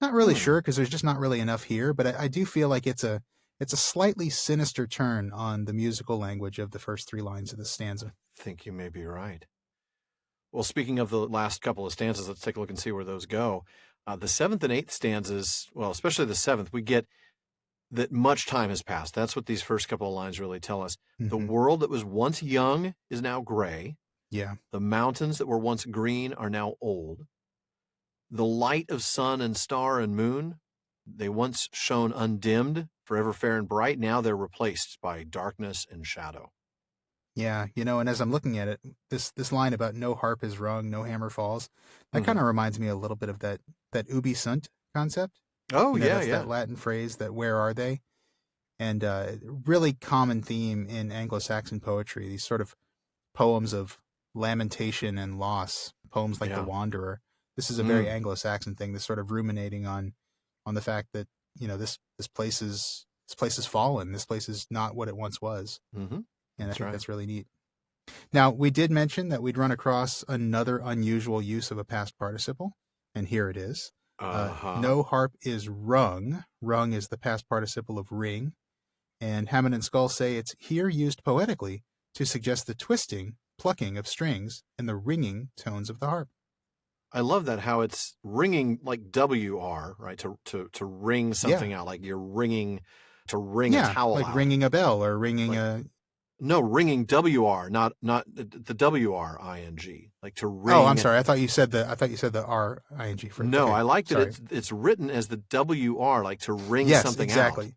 Not really sure, because there's just not really enough here, but I do feel like it's a slightly sinister turn on the musical language of the first 3 lines of this stanza. I think you may be right. Well, speaking of the last couple of stanzas, let's take a look and see where those go. The 7th and 8th stanzas, well, especially the 7th, we get that much time has passed. That's what these first couple of lines really tell us. The world that was once young is now gray. Yeah. The mountains that were once green are now old. The light of sun and star and moon, they once shone undimmed, forever fair and bright. Now they're replaced by darkness and shadow. Yeah, and as I'm looking at it, this line about no harp is rung, no hammer falls, that kind of reminds me a little bit of that ubi sunt concept. Oh, that's that Latin phrase, that where are they? And really common theme in Anglo-Saxon poetry, these sort of poems of lamentation and loss, poems like The Wanderer. This is a very Anglo-Saxon thing, this sort of ruminating on the fact that, this place is fallen. This place is not what it once was. Mm-hmm. And I think that's really neat. Now, we did mention that we'd run across another unusual use of a past participle, and here it is. No harp is rung. Rung is the past participle of ring. And Hammond and Skull say it's here used poetically to suggest the twisting, plucking of strings and the ringing tones of the harp. I love that, how it's ringing like WR, right? To ring something out, like you're ringing, to ring a towel like out. Ringing a bell or ringing a... No, ringing WR, not the WRING, like to ring. Oh, I'm sorry. I thought you said the RING for. No, okay. I like that it's written as the WR, like to ring something out. Yes, exactly.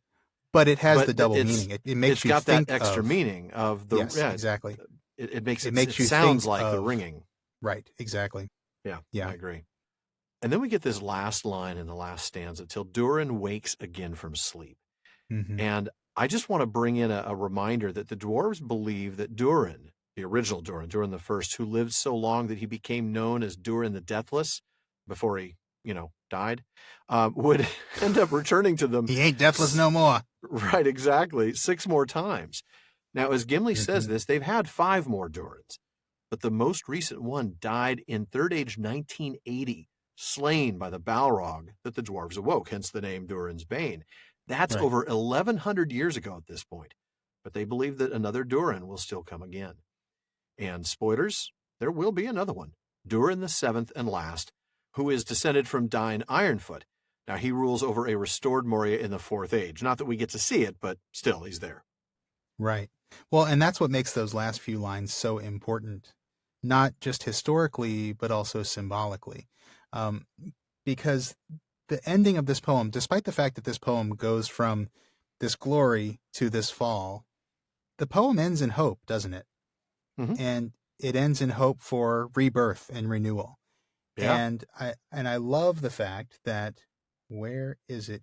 But it has the double meaning. It makes you think it's got that extra meaning of the. Yes, exactly. It makes you sounds like the ringing. Right. Exactly. Yeah. I agree. And then we get this last line in the last stanza: "Till Durin wakes again from sleep," and I just want to bring in a reminder that the dwarves believe that Durin, the original Durin the First, who lived so long that he became known as Durin the Deathless before he, died, would end up returning to them. He ain't deathless no more. Right, exactly. 6 more times. Now, as Gimli says this, they've had 5 more Durins, but the most recent one died in Third Age 1980. slain by the Balrog that the dwarves awoke, hence the name Durin's Bane. That's over 1,100 years ago at this point. But they believe that another Durin will still come again. And spoilers, there will be another one. Durin the seventh and last, who is descended from Dain Ironfoot. Now, he rules over a restored Moria in the Fourth Age. Not that we get to see it, but still, he's there. Right. Well, and that's what makes those last few lines so important, not just historically, but also symbolically. Because the ending of this poem, despite the fact that this poem goes from this glory to this fall, the poem ends in hope, doesn't it? Mm-hmm. And it ends in hope for rebirth and renewal. Yeah. And I love the fact that, where is it?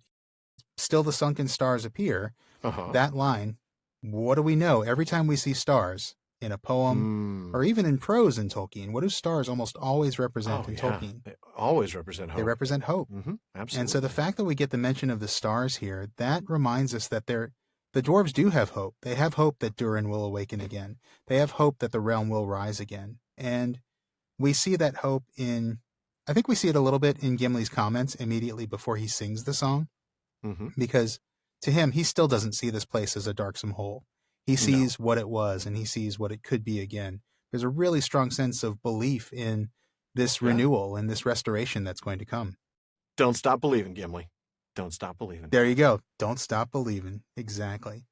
Still the sunken stars appear. That line, what do we know? Every time we see stars in a poem or even in prose in Tolkien, what do stars almost always represent in Tolkien? They always represent hope. They represent hope. Mm-hmm. Absolutely. And so the fact that we get the mention of the stars here, that reminds us that the dwarves do have hope. They have hope that Durin will awaken again. They have hope that the realm will rise again. And we see that hope I think we see it a little bit in Gimli's comments immediately before he sings the song, because to him, he still doesn't see this place as a darksome hole. He sees what it was, and he sees what it could be again. There's a really strong sense of belief in this renewal and this restoration that's going to come. Don't stop believing, Gimli. Don't stop believing. There you go. Don't stop believing. Exactly.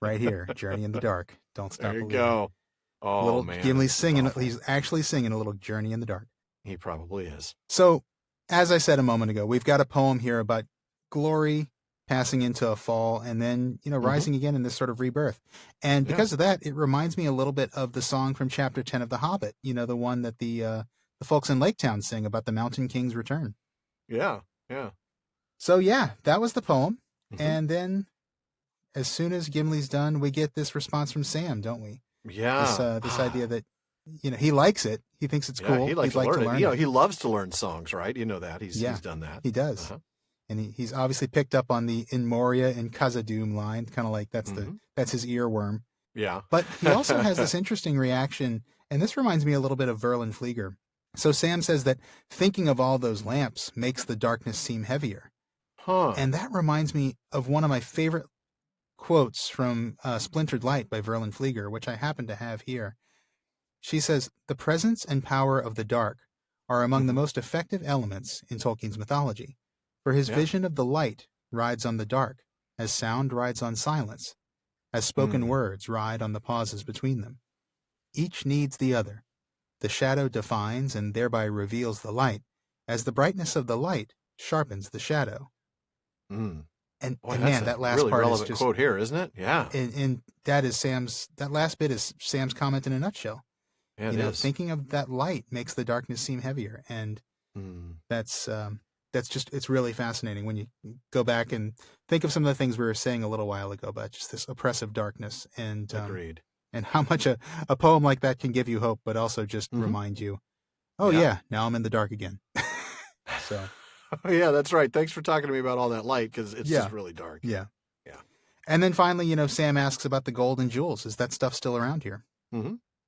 Right here, Journey in the Dark. Don't stop believing. There you go. Oh, man. Gimli's singing. He's actually singing a little Journey in the Dark. He probably is. So, as I said a moment ago, we've got a poem here about glory passing into a fall and then, rising again in this sort of rebirth. And because of that, it reminds me a little bit of the song from chapter 10 of The Hobbit, the one that the folks in Lake Town sing about the Mountain King's return. Yeah, yeah. So, that was the poem. And then as soon as Gimli's done, we get this response from Sam, don't we? Yeah. This idea that, he likes it. He thinks it's cool. He likes He'd to learn it. it. He loves to learn songs, right? You know that. He's done that. He does. And he's obviously picked up on the in Moria and Khazad-dûm line, kind of like that's his earworm. Yeah. But he also has this interesting reaction, and this reminds me a little bit of Verlin Flieger. So Sam says that thinking of all those lamps makes the darkness seem heavier. And that reminds me of one of my favorite quotes from Splintered Light by Verlin Flieger, which I happen to have here. She says, "The presence and power of the dark are among the most effective elements in Tolkien's mythology, for his vision of the light rides on the dark, as sound rides on silence, as spoken words ride on the pauses between them. Each needs the other. The shadow defines and thereby reveals the light, as the brightness of the light sharpens the shadow." And man, that last really part relevant is just quote here, isn't it? Yeah. And that last bit is Sam's comment in a nutshell. Yeah, thinking of that light makes the darkness seem heavier. And that's just, it's really fascinating when you go back and think of some of the things we were saying a little while ago about just this oppressive darkness and, agreed. And how much a poem like that can give you hope, but also just remind you, now I'm in the dark again. So. Yeah, that's right. Thanks for talking to me about all that light, because it's just really dark. Yeah. And then finally, Sam asks about the gold and jewels. Is that stuff still around here?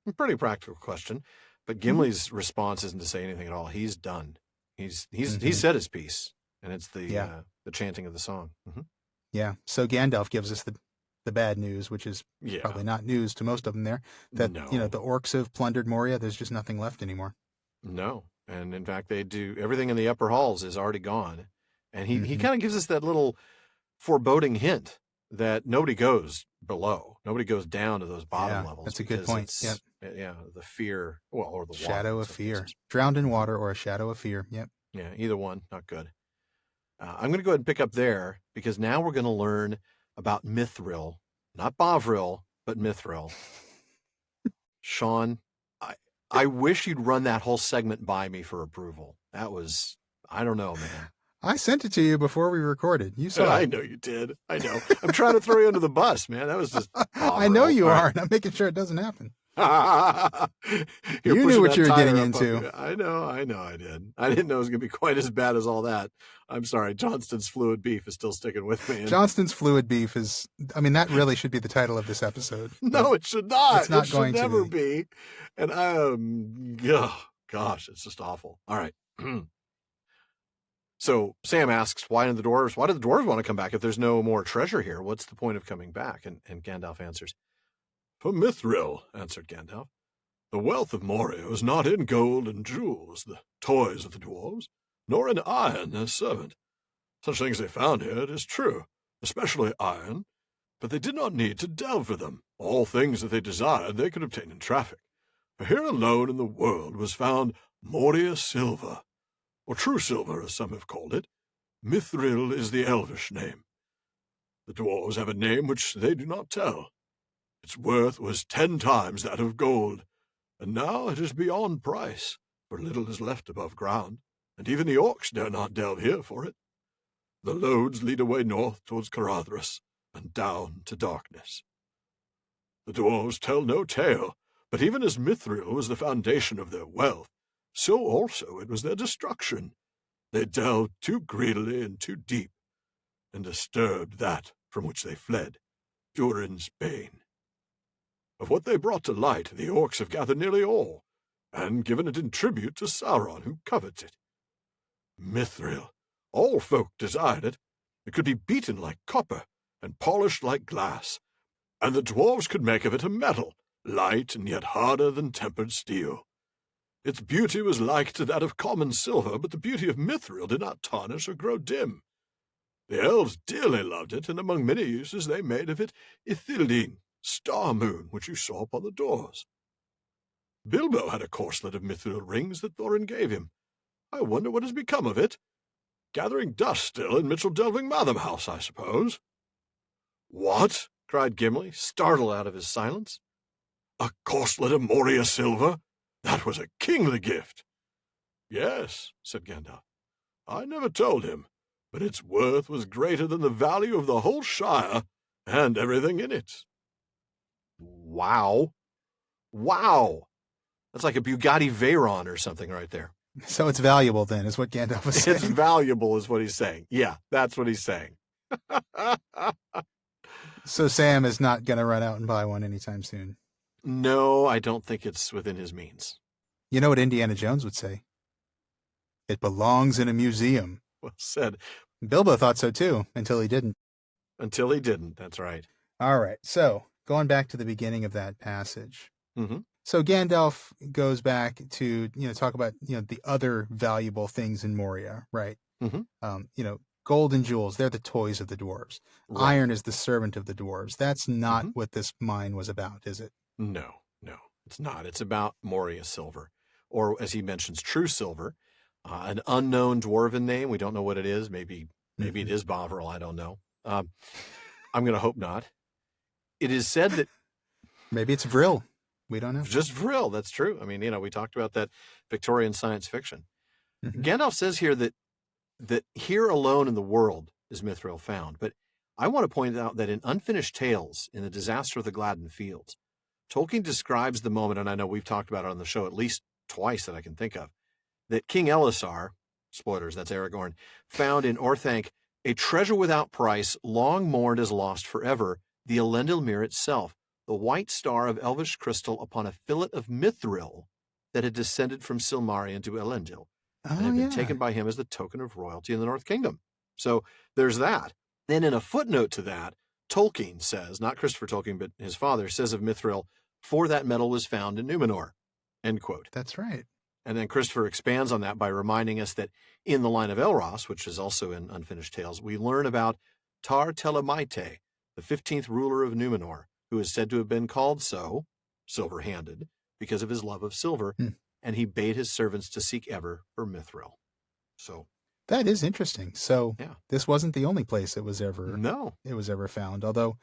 A pretty practical question, but Gimli's response isn't to say anything at all. He's done. He's said his piece, and it's the chanting of the song. Yeah. So Gandalf gives us the bad news, which is probably not news to most of them there. That the orcs have plundered Moria. There's just nothing left anymore. No, and in fact, they do. Everything in the upper halls is already gone, and he kind of gives us that little foreboding hint that nobody goes below. Nobody goes down to those bottom levels. That's a good point. Yeah, the fear, or the shadow water, of fear. Drowned in water or a shadow of fear. Yep. Yeah, either one, not good. I'm going to go ahead and pick up there, because now we're going to learn about mithril, not Bovril, but mithril. Sean, I wish you'd run that whole segment by me for approval. That was, I don't know, man. I sent it to you before we recorded. You saw it. I know you did. I know. I'm trying to throw you under the bus, man. That was just I know you are, and I'm making sure it doesn't happen. You knew what you were getting into. I know I did. I didn't know it was going to be quite as bad as all that. I'm sorry. Johnston's Fluid Beef is still sticking with me. Johnston's Fluid Beef is, that really should be the title of this episode. No, it should not. It's not going to never be. And gosh, it's just awful. All right. So Sam asks, why do the dwarves want to come back if there's no more treasure here? What's the point of coming back? And Gandalf answers, for mithril, answered Gandalf. The wealth of Moria is not in gold and jewels, the toys of the dwarves, nor in iron, their servant. Such things they found here, it is true, especially iron, but they did not need to delve for them. All things that they desired they could obtain in traffic. For here alone in the world was found Moria silver, or true silver as some have called it. Mithril is the elvish name. The dwarves have a name which they do not tell. Its worth was 10 times that of gold, and now it is beyond price, for little is left above ground, and even the orcs dare not delve here for it. The lodes lead away north towards Caradhras, and down to darkness. The dwarves tell no tale, but even as mithril was the foundation of their wealth, so also it was their destruction. They delved too greedily and too deep, and disturbed that from which they fled, Durin's bane. Of what they brought to light, the orcs have gathered nearly all, and given it in tribute to Sauron, who covets it. Mithril, all folk desired it. It could be beaten like copper, and polished like glass, and the dwarves could make of it a metal, light and yet harder than tempered steel. Its beauty was like to that of common silver, but the beauty of mithril did not tarnish or grow dim. The elves dearly loved it, and among many uses they made of it Ithildin, star moon, which you saw upon the doors. Bilbo had a corselet of mithril rings that Thorin gave him. I wonder what has become of it. Gathering dust still in Mitchell-Delving Matham House, I suppose. What? Cried Gimli, startled out of his silence. A corselet of Moria silver? That was a kingly gift. Yes, said Gandalf. I never told him, but its worth was greater than the value of the whole Shire and everything in it. Wow. Wow. That's like a Bugatti Veyron or something right there. So it's valuable then, is what Gandalf was saying. It's valuable is what he's saying. Yeah, that's what he's saying. So Sam is not going to run out and buy one anytime soon. No, I don't think it's within his means. You know what Indiana Jones would say? It belongs in a museum. Well said. Bilbo thought so too, until he didn't. Until he didn't, that's right. All right, so going back to the beginning of that passage. Mm-hmm. So Gandalf goes back to, talk about, the other valuable things in Moria, right? Mm-hmm. Gold and jewels, they're the toys of the dwarves. Right. Iron is the servant of the dwarves. That's not what this mine was about, is it? No, it's not. It's about Moria silver, or as he mentions, true silver, an unknown dwarven name. We don't know what it is. Maybe it is Bovril. I don't know. I'm going to hope not. It is said that maybe it's Vril. We don't know. Just Vril. That's true. I mean, we talked about that Victorian science fiction. Mm-hmm. Gandalf says here that here alone in the world is mithril found. But I want to point out that in Unfinished Tales, in The Disaster of the Gladden Fields, Tolkien describes the moment, and I know we've talked about it on the show at least twice that I can think of, that King Elisar, spoilers, that's Aragorn, found in Orthanc a treasure without price, long mourned as lost forever, the Elendil Mere itself, the white star of elvish crystal upon a fillet of mithril that had descended from Silmarion to Elendil, and had been taken by him as the token of royalty in the North Kingdom. So there's that. Then in a footnote to that, Tolkien says, not Christopher Tolkien, but his father, says of mithril, for that metal was found in Numenor, end quote. That's right. And then Christopher expands on that by reminding us that in the line of Elros, which is also in Unfinished Tales, we learn about Tar Telemaite, the 15th ruler of Numenor, who is said to have been called so, silver-handed, because of his love of silver, and he bade his servants to seek ever for mithril. So that is interesting. So this wasn't the only place it was ever found, although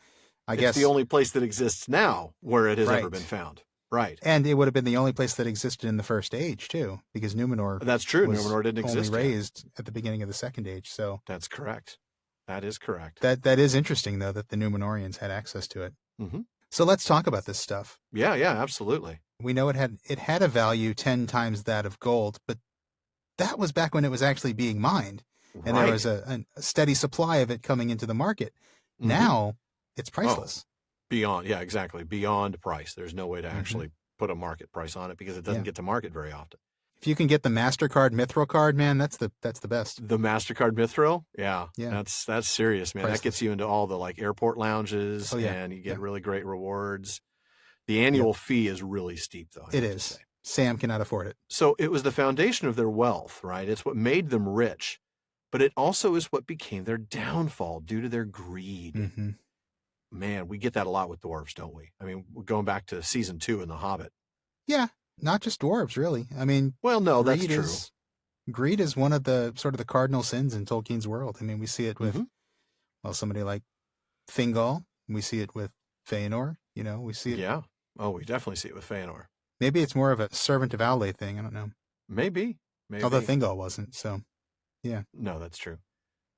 I guess it's the only place that exists now where it has ever been found. Right. And it would have been the only place that existed in the First Age, too, because Numenor That's true. Numenor didn't exist only raised at the beginning of the Second Age. So that's correct. That is correct. That is interesting, though, that the Numenorians had access to it. Mm-hmm. So let's talk about this stuff. Yeah, absolutely. We know it had a value 10 times that of gold, but that was back when it was actually being mined, and there was a steady supply of it coming into the market. Mm-hmm. Now it's priceless. Beyond price. There's no way to actually put a market price on it because it doesn't get to market very often. If you can get the MasterCard mithril card, man, that's the best. The MasterCard mithril? Yeah. Yeah. That's serious, man. Priceless. That gets you into all the like airport lounges and you get really great rewards. The annual fee is really steep, though. It is. Sam cannot afford it. So it was the foundation of their wealth, right? It's what made them rich, but it also is what became their downfall due to their greed. Mm-hmm. Man, we get that a lot with dwarves, don't we? I mean, going back to season 2 in The Hobbit. Yeah. Not just dwarves, really. I mean, well, no, that's true. Greed is one of the sort of the cardinal sins in Tolkien's world. I mean, we see it with, well, somebody like Thingol. We see it with Fëanor. You know, we see it. Yeah. Oh, we definitely see it with Fëanor. Maybe it's more of a servant of Aule thing. I don't know. Maybe. Although Thingol wasn't. So, yeah. No, that's true.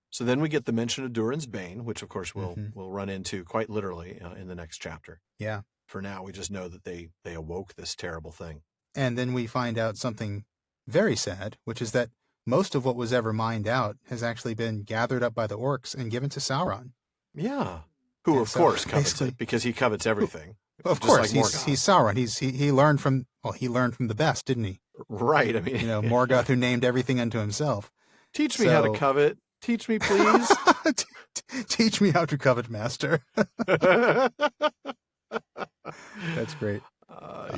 So then we get the mention of Durin's Bane, which of course we'll run into quite literally in the next chapter. Yeah. For now, we just know that they awoke this terrible thing. And then we find out something very sad, which is that most of what was ever mined out has actually been gathered up by the orcs and given to Sauron. Yeah. Who, of course, covets it because he covets everything. Of course, like he's Sauron. He learned from the best, didn't he? Right. I mean, Morgoth, who named everything unto himself. Teach me how to covet. Teach me, please. Teach me how to covet, master. That's great.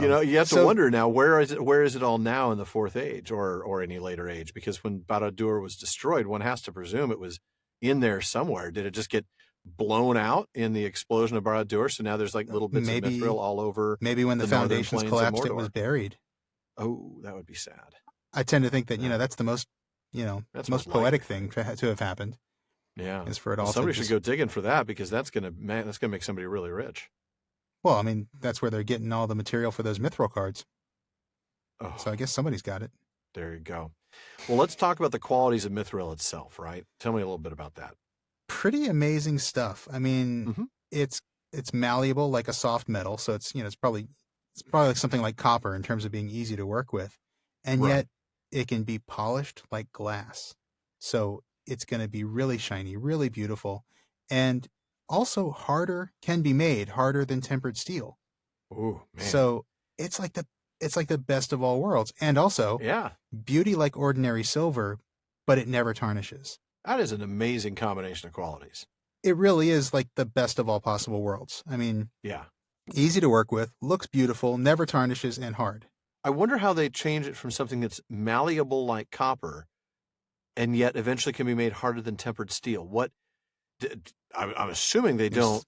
You have to wonder now, where is it all now in the Fourth Age or any later age? Because when Barad-dûr was destroyed, one has to presume it was in there somewhere. Did it just get blown out in the explosion of Barad-dûr? So now there's like little bits of mithril all over. Maybe when the foundations collapsed, it was buried. Oh, that would be sad. I tend to think that that's the most most poetic thing to have happened. Yeah, is for it all. Somebody should go digging for that because that's gonna make somebody really rich. Well, I mean, that's where they're getting all the material for those mithril cards. Oh, so I guess somebody's got it. There you go. Well, let's talk about the qualities of mithril itself, right? Tell me a little bit about that. Pretty amazing stuff. I mean, it's malleable like a soft metal, so it's probably like something like copper in terms of being easy to work with, and yet it can be polished like glass. So it's going to be really shiny, really beautiful, and also can be made harder than tempered steel. Oh, man. So it's like the best of all worlds. And also beauty like ordinary silver, but it never tarnishes. That is an amazing combination of qualities. It really is like the best of all possible worlds. I mean, easy to work with, looks beautiful, never tarnishes, and hard. I wonder how they change it from something that's malleable like copper and yet eventually can be made harder than tempered steel. I'm assuming they don't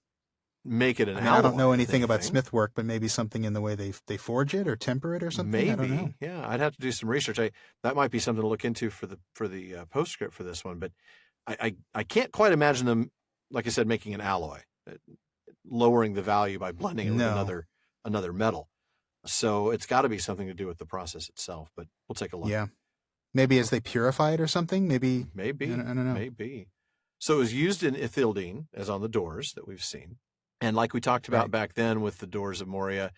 make it an alloy. I don't know anything about smith work, but maybe something in the way they forge it or temper it or something. Maybe, I don't know. Yeah, I'd have to do some research. That might be something to look into for the postscript for this one. But I can't quite imagine them, like I said, making an alloy, lowering the value by blending it with another metal. So it's got to be something to do with the process itself. But we'll take a look. Yeah, maybe as they purify it or something. Maybe. I don't know. Maybe. So it was used in Ithildine, as on the doors that we've seen. And like we talked about back then with the doors of Moria,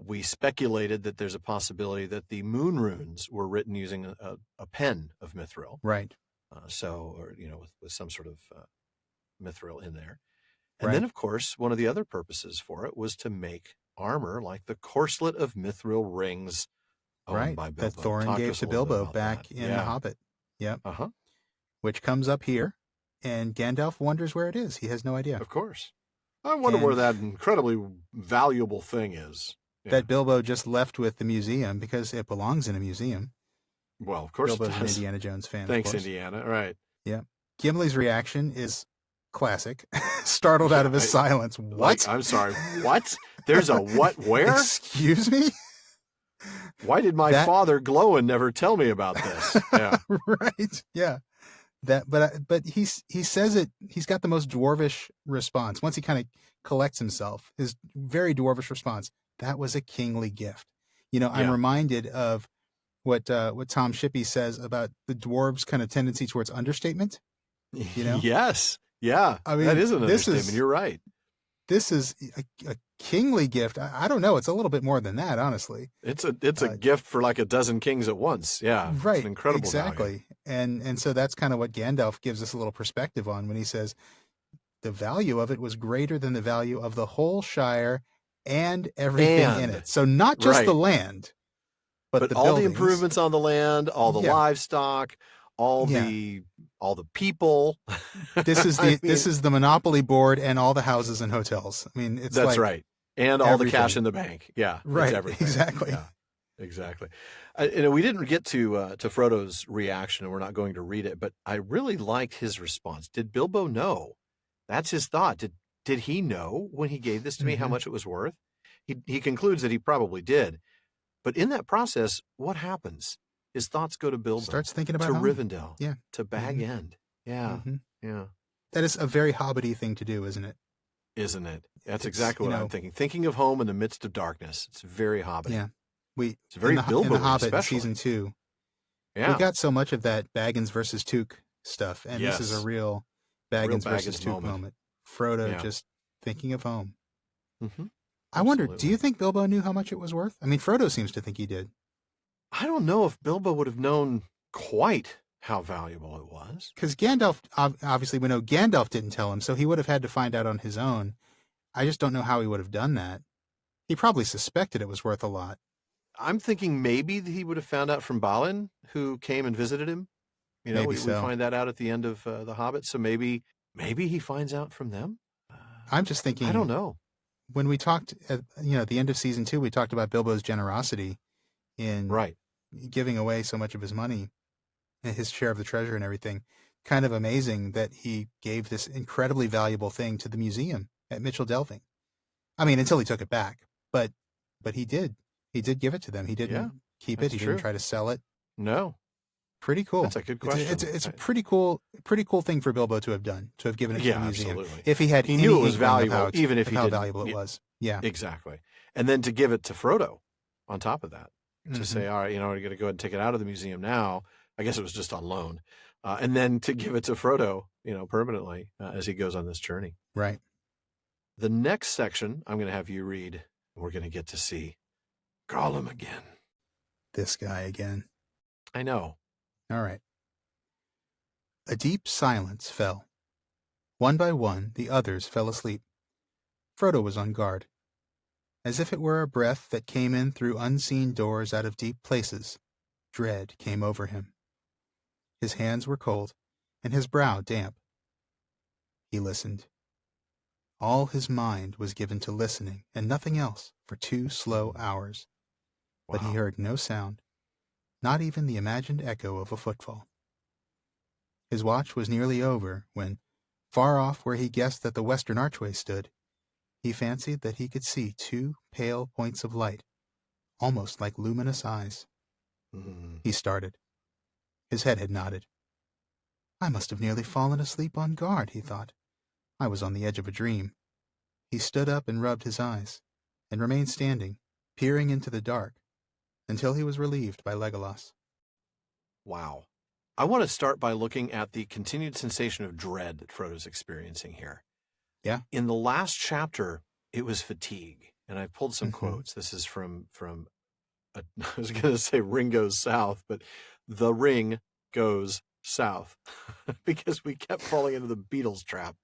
we speculated that there's a possibility that the moon runes were written using a pen of mithril. Right. With some sort of mithril in there. And then, of course, one of the other purposes for it was to make armor like the corselet of mithril rings owned by Bilbo. That Thorin gave to Bilbo back in The Hobbit. Yep. Which comes up here. And Gandalf wonders where it is. He has no idea. Of course. I wonder where that incredibly valuable thing is. Yeah. That Bilbo just left with the museum because it belongs in a museum. Well, of course Bilbo's it does. an Indiana Jones fan. Thanks, Indiana. Right. Yeah. Gimli's reaction is classic. Startled out of his silence. What? I'm sorry. What? There's a what? Where? Excuse me? Why did my father Glowin never tell me about this? Yeah. Right. Yeah. But he says it. He's got the most dwarvish response. Once he kind of collects himself, his very dwarvish response. That was a kingly gift. I'm reminded of what Tom Shippey says about the dwarves' kind of tendency towards understatement. Yes. Yeah. I mean, that is an understatement. You're right. This is a kingly gift. I don't know. It's a little bit more than that, honestly. It's a gift for like a dozen kings at once. Yeah. Right. It's an incredible exactly. value. And so that's kind of what Gandalf gives us a little perspective on when he says the value of it was greater than the value of the whole Shire and everything in it. So not just the land, But all the improvements on the land, all the livestock, all the people. This is this is the monopoly board and all the houses and hotels. I mean, it's that's right, and all the cash in the bank. Yeah, right. It's everything. Exactly. Yeah, exactly. We didn't get to Frodo's reaction, and we're not going to read it. But I really liked his response. Did Bilbo know? That's his thought. Did he know when he gave this to me how much it was worth? He concludes that he probably did. But in that process, what happens? His thoughts go to Bilbo. Starts thinking about to home. Rivendell. Yeah. To Bag End. Yeah. Yeah. That is a very hobbity thing to do, isn't it? Isn't it? That's exactly what I'm thinking. Thinking of home in the midst of darkness. It's very hobbit. Yeah. It's very Bilbo in the Hobbit especially. in season 2. Yeah. We got so much of that Baggins versus Took stuff, and this is a real Baggins versus Took moment. Frodo just thinking of home. I wonder, do you think Bilbo knew how much it was worth? I mean, Frodo seems to think he did. I don't know if Bilbo would have known quite how valuable it was. Because Gandalf, obviously we know Gandalf didn't tell him, so he would have had to find out on his own. I just don't know how he would have done that. He probably suspected it was worth a lot. I'm thinking maybe he would have found out from Balin, who came and visited him. You know, we find that out at the end of The Hobbit, so maybe he finds out from them. I'm just thinking. I don't know. When we talked at the end of season 2, we talked about Bilbo's generosity in giving away so much of his money and his share of the treasure and everything. Kind of amazing that he gave this incredibly valuable thing to the museum at Mitchell Delving. I mean, until he took it back, but he did. He did give it to them. He didn't keep it. He didn't try to sell it. No. Pretty cool. That's a good question. It's a pretty cool thing for Bilbo to have done, to have given it to the museum. Absolutely. If he had, he knew it was valuable, even if he how didn't. Valuable it was. Yeah, exactly. And then to give it to Frodo, on top of that, to say, all right, we're going to go ahead and take it out of the museum now. I guess it was just on loan, and then to give it to Frodo, permanently as he goes on this journey. Right. The next section I'm going to have you read. We're going to get to see Gollum again. This guy again. I know. All right. A deep silence fell. One by one, the others fell asleep. Frodo was on guard. As if it were a breath that came in through unseen doors out of deep places, dread came over him. His hands were cold, and his brow damp. He listened. All his mind was given to listening, and nothing else, for 2 slow hours. But he heard no sound, not even the imagined echo of a footfall. His watch was nearly over when, far off where he guessed that the western archway stood, he fancied that he could see 2 pale points of light, almost like luminous eyes. He started. His head had nodded. I must have nearly fallen asleep on guard, he thought. I was on the edge of a dream. He stood up and rubbed his eyes, and remained standing, peering into the dark, until he was relieved by Legolas. Wow. I want to start by looking at the continued sensation of dread that Frodo's experiencing here. Yeah. In the last chapter, it was fatigue. And I pulled some quotes. This is from I was going to say Ring Goes South, but The Ring Goes South, because we kept falling into the Beatles trap.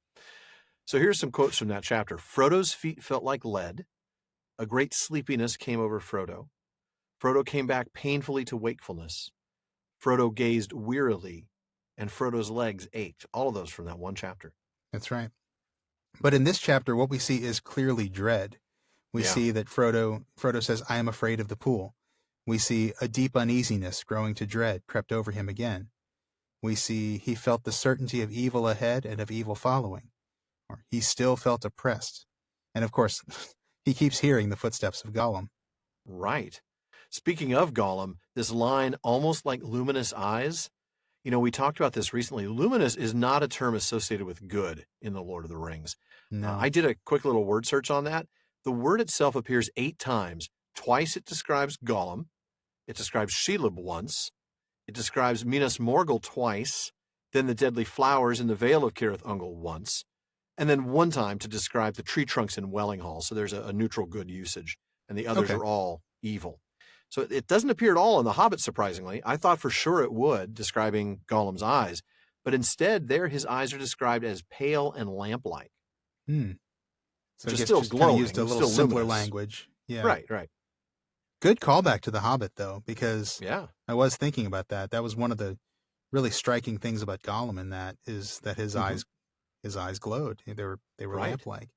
So here's some quotes from that chapter. Frodo's feet felt like lead. A great sleepiness came over Frodo. Frodo came back painfully to wakefulness. Frodo gazed wearily, and Frodo's legs ached. All of those from that one chapter. That's right. But in this chapter, what we see is clearly dread. We see that Frodo says, I am afraid of the pool. We see a deep uneasiness growing to dread crept over him again. We see he felt the certainty of evil ahead and of evil following. Or he still felt oppressed. And of course, he keeps hearing the footsteps of Gollum. Right. Speaking of Gollum, this line, almost like luminous eyes, we talked about this recently. Luminous is not a term associated with good in The Lord of the Rings. No. I did a quick little word search on that. The word itself appears 8 times. Twice it describes Gollum. It describes Shelob once. It describes Minas Morgul twice. Then the deadly flowers in the Vale of Cirith Ungol once. And then one time to describe the tree trunks in Wellinghall. So there's a neutral good usage. And the others are all evil. So it doesn't appear at all in The Hobbit, surprisingly. I thought for sure it would, describing Gollum's eyes. But instead, there his eyes are described as pale and lamp-like. So just still glowing. Used a little simpler language. Yeah. Right. Good callback to The Hobbit, though, because Yeah. I was thinking about that. That was one of the really striking things about Gollum in that is that his eyes glowed. They were Right. lamp-like.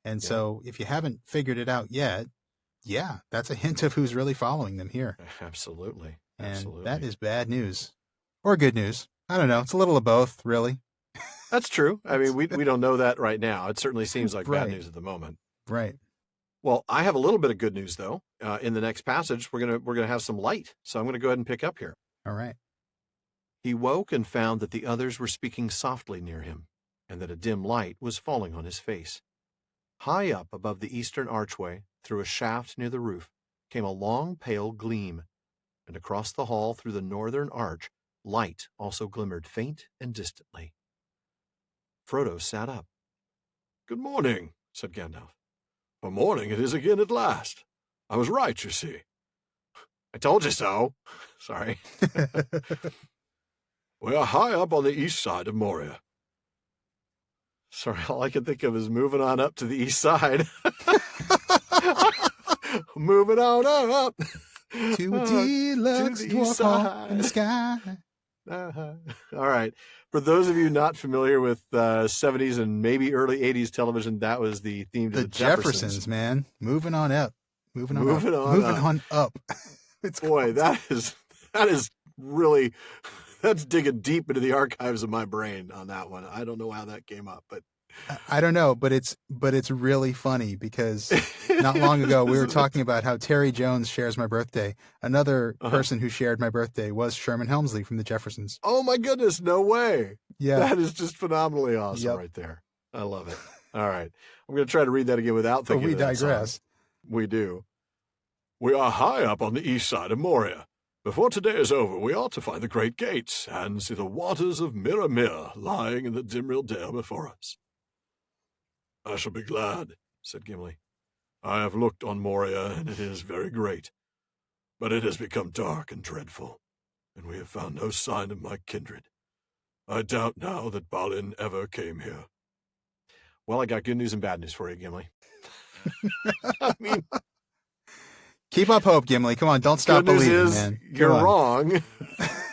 And so if you haven't figured it out yet, yeah, that's a hint of who's really following them here. Absolutely. And Absolutely. that is bad news. Or good news. I don't know. It's a little of both, really. That's true. I mean, we don't know that right now. It certainly seems like bad news at the moment. Right. Well, I have a little bit of good news, though. In the next passage, we're gonna have some light. So I'm going to go ahead and pick up here. All right. He woke and found that the others were speaking softly near him, and that a dim light was falling on his face. High up above the eastern archway, through a shaft near the roof, came a long pale gleam, and across the hall through the northern arch, light also glimmered faint and distantly. Frodo sat up. "Good morning," said Gandalf. "A morning it is again at last. I was right, you see." "I told you so." Sorry. "We are high up on the east side of Moria." Sorry, all I can think of is moving on up to the east side. Moving on up. To a deluxe dwarf hall in the sky. All right. For those of you not familiar with 70s and maybe early 80s television, that was the theme to the Jeffersons, man. Moving on up. Moving on up. Boy, that is really, that's digging deep into the archives of my brain on that one. I don't know how that came up, but I don't know, but it's really funny because not long ago we were talking about how Terry Jones shares my birthday. Another person who shared my birthday was Sherman Helmsley from the Jeffersons. Oh my goodness, no way. Yeah. That is just phenomenally awesome right there. I love it. All right. I'm going to try to read that again without thinking we digress. We do. "We are high up on the east side of Moria. Before today is over, we ought to find the great gates and see the waters of Mir lying in the Dimril Dale before us." "I shall be glad," said Gimli. "I have looked on Moria, and it is very great. But it has become dark and dreadful, and we have found no sign of my kindred. I doubt now that Balin ever came here." Well, I got good news and bad news for you, Gimli. I mean, keep up hope, Gimli. Come on, don't stop believing, man. You're wrong.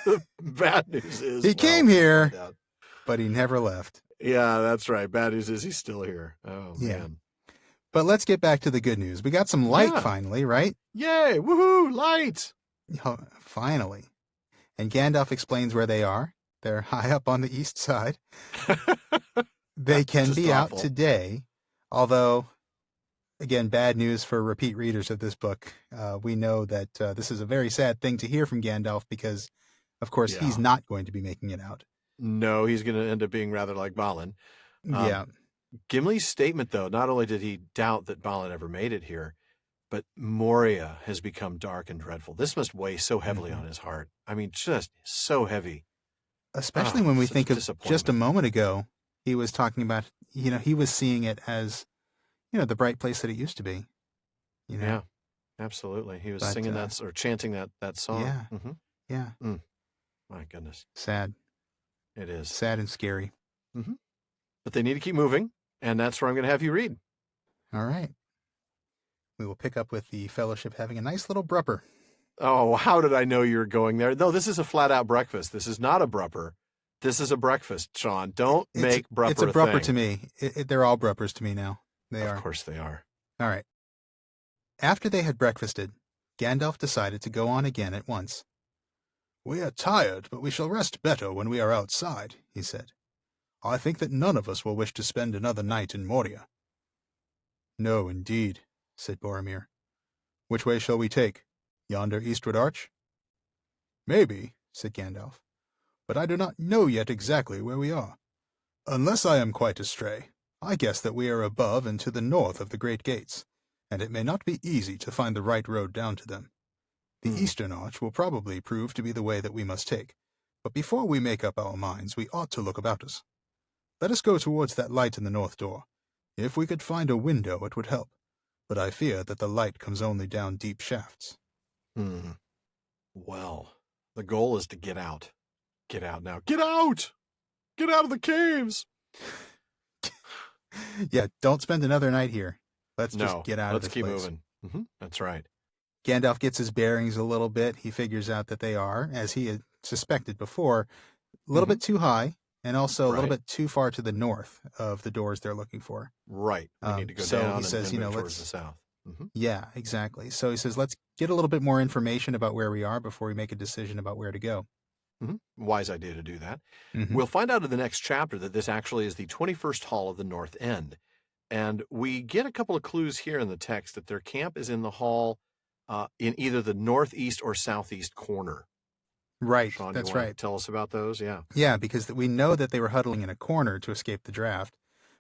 The bad news is he came here, but he never left. Yeah, that's right. Bad news is he's still here. Oh, yeah. Man. But let's get back to the good news. We got some light finally, right? Yay! Woohoo! Light! Oh, finally. And Gandalf explains where they are. They're high up on the east side. They can be out today, although, again, bad news for repeat readers of this book. We know that this is a very sad thing to hear from Gandalf because, of course, he's not going to be making it out. No, he's going to end up being rather like Balin. Yeah. Gimli's statement, though, not only did he doubt that Balin ever made it here, but Moria has become dark and dreadful. This must weigh so heavily on his heart. I mean, just so heavy. Especially when we think of just a moment ago, he was talking about, he was seeing it as, the bright place that it used to be. Yeah, absolutely. He was singing that or chanting that song. Yeah. Mm-hmm. Yeah. My goodness. Sad. It is. Sad and scary. Mm-hmm. But they need to keep moving, and that's where I'm going to have you read. All right. We will pick up with the Fellowship having a nice little brupper. Oh, how did I know you were going there? No, this is a flat-out breakfast. This is not a brupper. This is a breakfast, Sean. Don't make brupper It's a brupper thing. to me. They're all bruppers to me now. They are. Of course they are. All right. After they had breakfasted, Gandalf decided to go on again at once. "We are tired, but we shall rest better when we are outside," he said. "I think that none of us will wish to spend another night in Moria." "No, indeed," said Boromir. "Which way shall we take? Yonder eastward arch?" "Maybe," said Gandalf, "but I do not know yet exactly where we are. Unless I am quite astray, I guess that we are above and to the north of the great gates, and it may not be easy to find the right road down to them. The eastern arch will probably prove to be the way that we must take, but before we make up our minds, we ought to look about us. Let us go towards that light in the north door. If we could find a window, it would help, but I fear that the light comes only down deep shafts." Well, the goal is to get out. Get out now. Get out! Get out of the caves! Yeah, don't spend another night here. Let's just get out of this place. Let's keep moving. That's right. Gandalf gets his bearings a little bit. He figures out that they are, as he had suspected before, a little bit too high and also a little bit too far to the north of the doors they're looking for. Right. We need to go so down he says, and move towards the south. Yeah, exactly. So he says, let's get a little bit more information about where we are before we make a decision about where to go. Wise idea to do that. We'll find out in the next chapter that this actually is the 21st Hall of the North End. And we get a couple of clues here in the text that their camp is in the hall in either the northeast or southeast corner. Right, Sean, that's you want right. to tell us about those? Yeah. Yeah, because we know that they were huddling in a corner to escape the draft,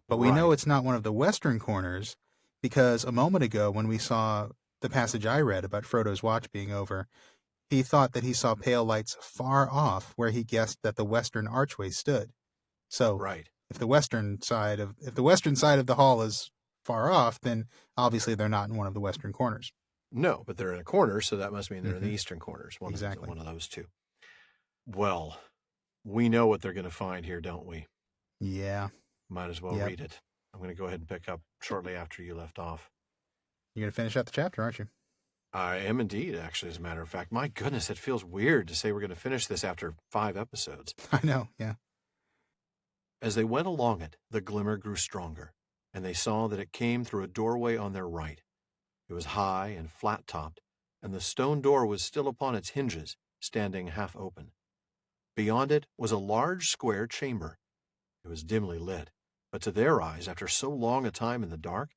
but we know it's not one of the western corners because a moment ago when we saw the passage I read about Frodo's watch being over, he thought that he saw pale lights far off where he guessed that the western archway stood. So if the western side of the hall is far off, then obviously they're not in one of the western corners. No, but they're in a corner, so that must mean they're in the eastern corners. One of those two. Well, we know what they're going to find here, don't we? Yeah. Might as well read it. I'm going to go ahead and pick up shortly after you left off. You're going to finish out the chapter, aren't you? I am indeed, actually, as a matter of fact. My goodness, it feels weird to say we're going to finish this after 5 episodes. I know, yeah. As they went along it, the glimmer grew stronger, and they saw that it came through a doorway on their right. It was high and flat-topped, and the stone door was still upon its hinges, standing half open. Beyond it was a large square chamber. It was dimly lit, but to their eyes, after so long a time in the dark,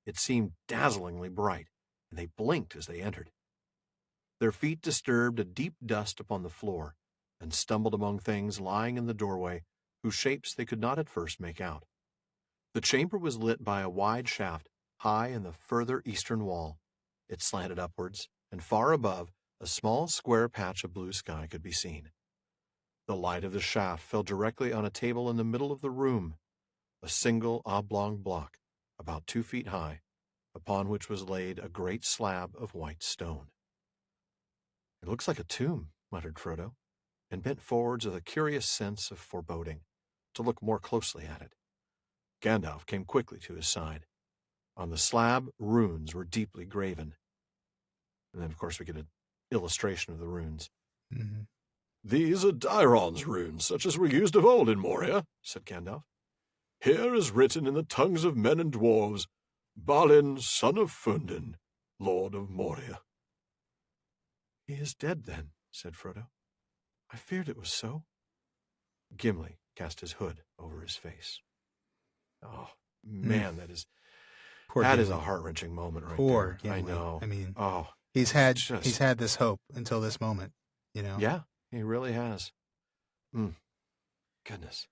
it seemed dazzlingly bright, and they blinked as they entered. Their feet disturbed a deep dust upon the floor, and stumbled among things lying in the doorway, whose shapes they could not at first make out. The chamber was lit by a wide shaft, high in the further eastern wall. It slanted upwards, and far above, a small square patch of blue sky could be seen. The light of the shaft fell directly on a table in the middle of the room, a single oblong block, about 2 feet high, upon which was laid a great slab of white stone. "It looks like a tomb," muttered Frodo, and bent forwards with a curious sense of foreboding, to look more closely at it. Gandalf came quickly to his side. On the slab, runes were deeply graven. And then, of course, we get an illustration of the runes. "These are Dairon's runes, such as were used of old in Moria," said Gandalf. "Here is written in the tongues of men and dwarves, Balin, son of Fundin, lord of Moria." "He is dead, then," said Frodo. "I feared it was so." Gimli cast his hood over his face. Oh, man, that is a heart-wrenching moment right there. Gimli. I know. I mean, he's had this hope until this moment, you know? Yeah, he really has. Goodness.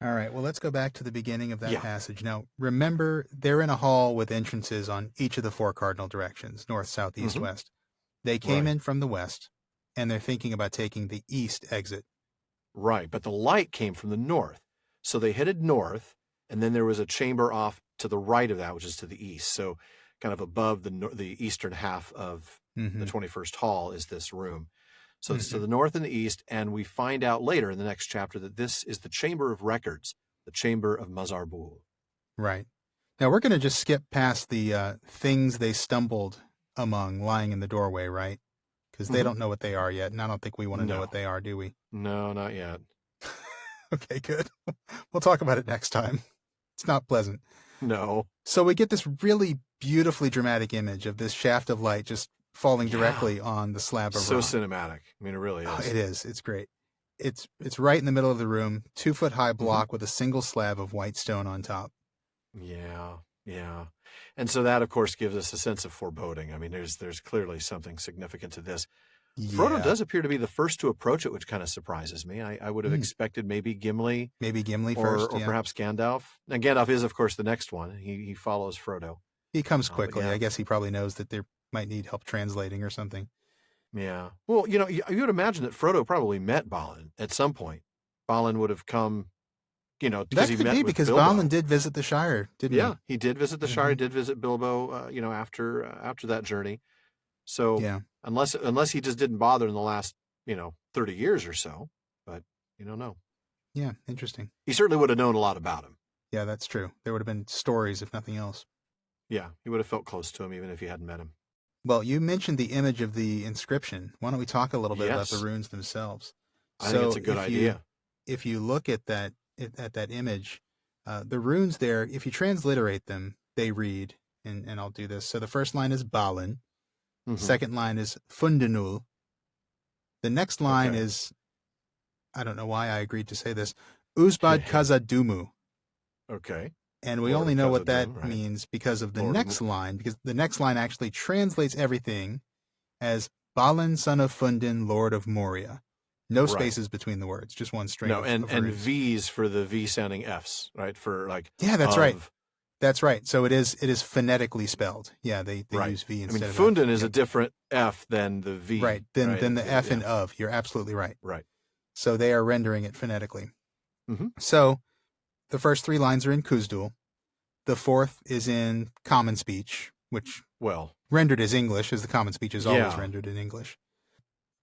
All right, well, let's go back to the beginning of that passage. Now, remember, they're in a hall with entrances on each of the 4 cardinal directions, north, south, east, west. They came in from the west, and they're thinking about taking the east exit. Right, but the light came from the north. So they headed north, and then there was a chamber off to the right of that, which is to the east. So kind of above the eastern half of the 21st Hall is this room. So it's to the north and the east, and we find out later in the next chapter that this is the Chamber of Records, the Chamber of Mazarbul. Right. Now, we're going to just skip past the things they stumbled among lying in the doorway, right? Because they don't know what they are yet, and I don't think we want to know what they are, do we? No, not yet. Okay, good. We'll talk about it next time. It's not pleasant. No. So we get this really beautifully dramatic image of this shaft of light just falling directly on the slab of rock. So cinematic. I mean, it really is. Oh, it is. It's great. It's right in the middle of the room, 2-foot-high block with a single slab of white stone on top. Yeah. And so that, of course, gives us a sense of foreboding. I mean, there's clearly something significant to this. Yeah. Frodo does appear to be the first to approach it, which kind of surprises me. I would have expected maybe Gimli. Maybe Gimli first, or perhaps Gandalf. And Gandalf is, of course, the next one. He follows Frodo. He comes quickly. I guess he probably knows that they might need help translating or something. Yeah. Well, you would imagine that Frodo probably met Balin at some point. Balin would have come, because that he could met be with because Bilbo. Balin did visit the Shire, didn't he? Yeah, he did visit the Shire. He did visit Bilbo. After that journey. So unless he just didn't bother in the last 30 years or so, but you don't know. Yeah, interesting. He certainly would have known a lot about him. Yeah, that's true. There would have been stories if nothing else. Yeah, he would have felt close to him even if he hadn't met him. Well, you mentioned the image of the inscription. Why don't we talk a little bit about the Yes. runes themselves? I think it's a good idea. If you look at that image, the runes there, if you transliterate them, they read, and I'll do this. So the first line is Balin. Second line is Fundinul. The next line is, I don't know why I agreed to say this, Uzbad Khazad-dûm. Okay. And we only know what that means because of the next line, because the next line actually translates everything as Balin, son of Fundin, Lord of Moria. No spaces between the words, just one string. No, and V's for the V sounding F's, right? For like that's right. That's right. So it is phonetically spelled. Yeah, they use V instead of Fundin is a different F than the V. Right. Than the F and of. You're absolutely right. Right. So they are rendering it phonetically. So the first three lines are in Khazad-dûm. The fourth is in common speech, which rendered as English, as the common speech is always rendered in English.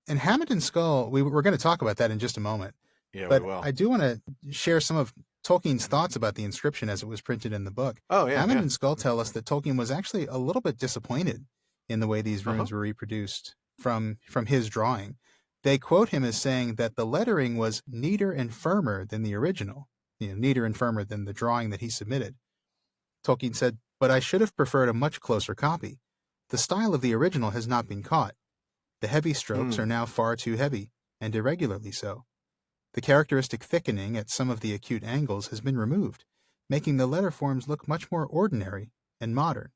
And Hammond and Skull, we're going to talk about that in just a moment. Yeah, but we will. I do want to share some of Tolkien's thoughts about the inscription as it was printed in the book. Hammond and Skull tell us that Tolkien was actually a little bit disappointed in the way these runes were reproduced from his drawing. They quote him as saying that the lettering was neater and firmer than the original, neater and firmer than the drawing that he submitted. Tolkien said, "But I should have preferred a much closer copy. The style of the original has not been caught. The heavy strokes are now far too heavy, and irregularly so. The characteristic thickening at some of the acute angles has been removed, making the letter forms look much more ordinary and modern."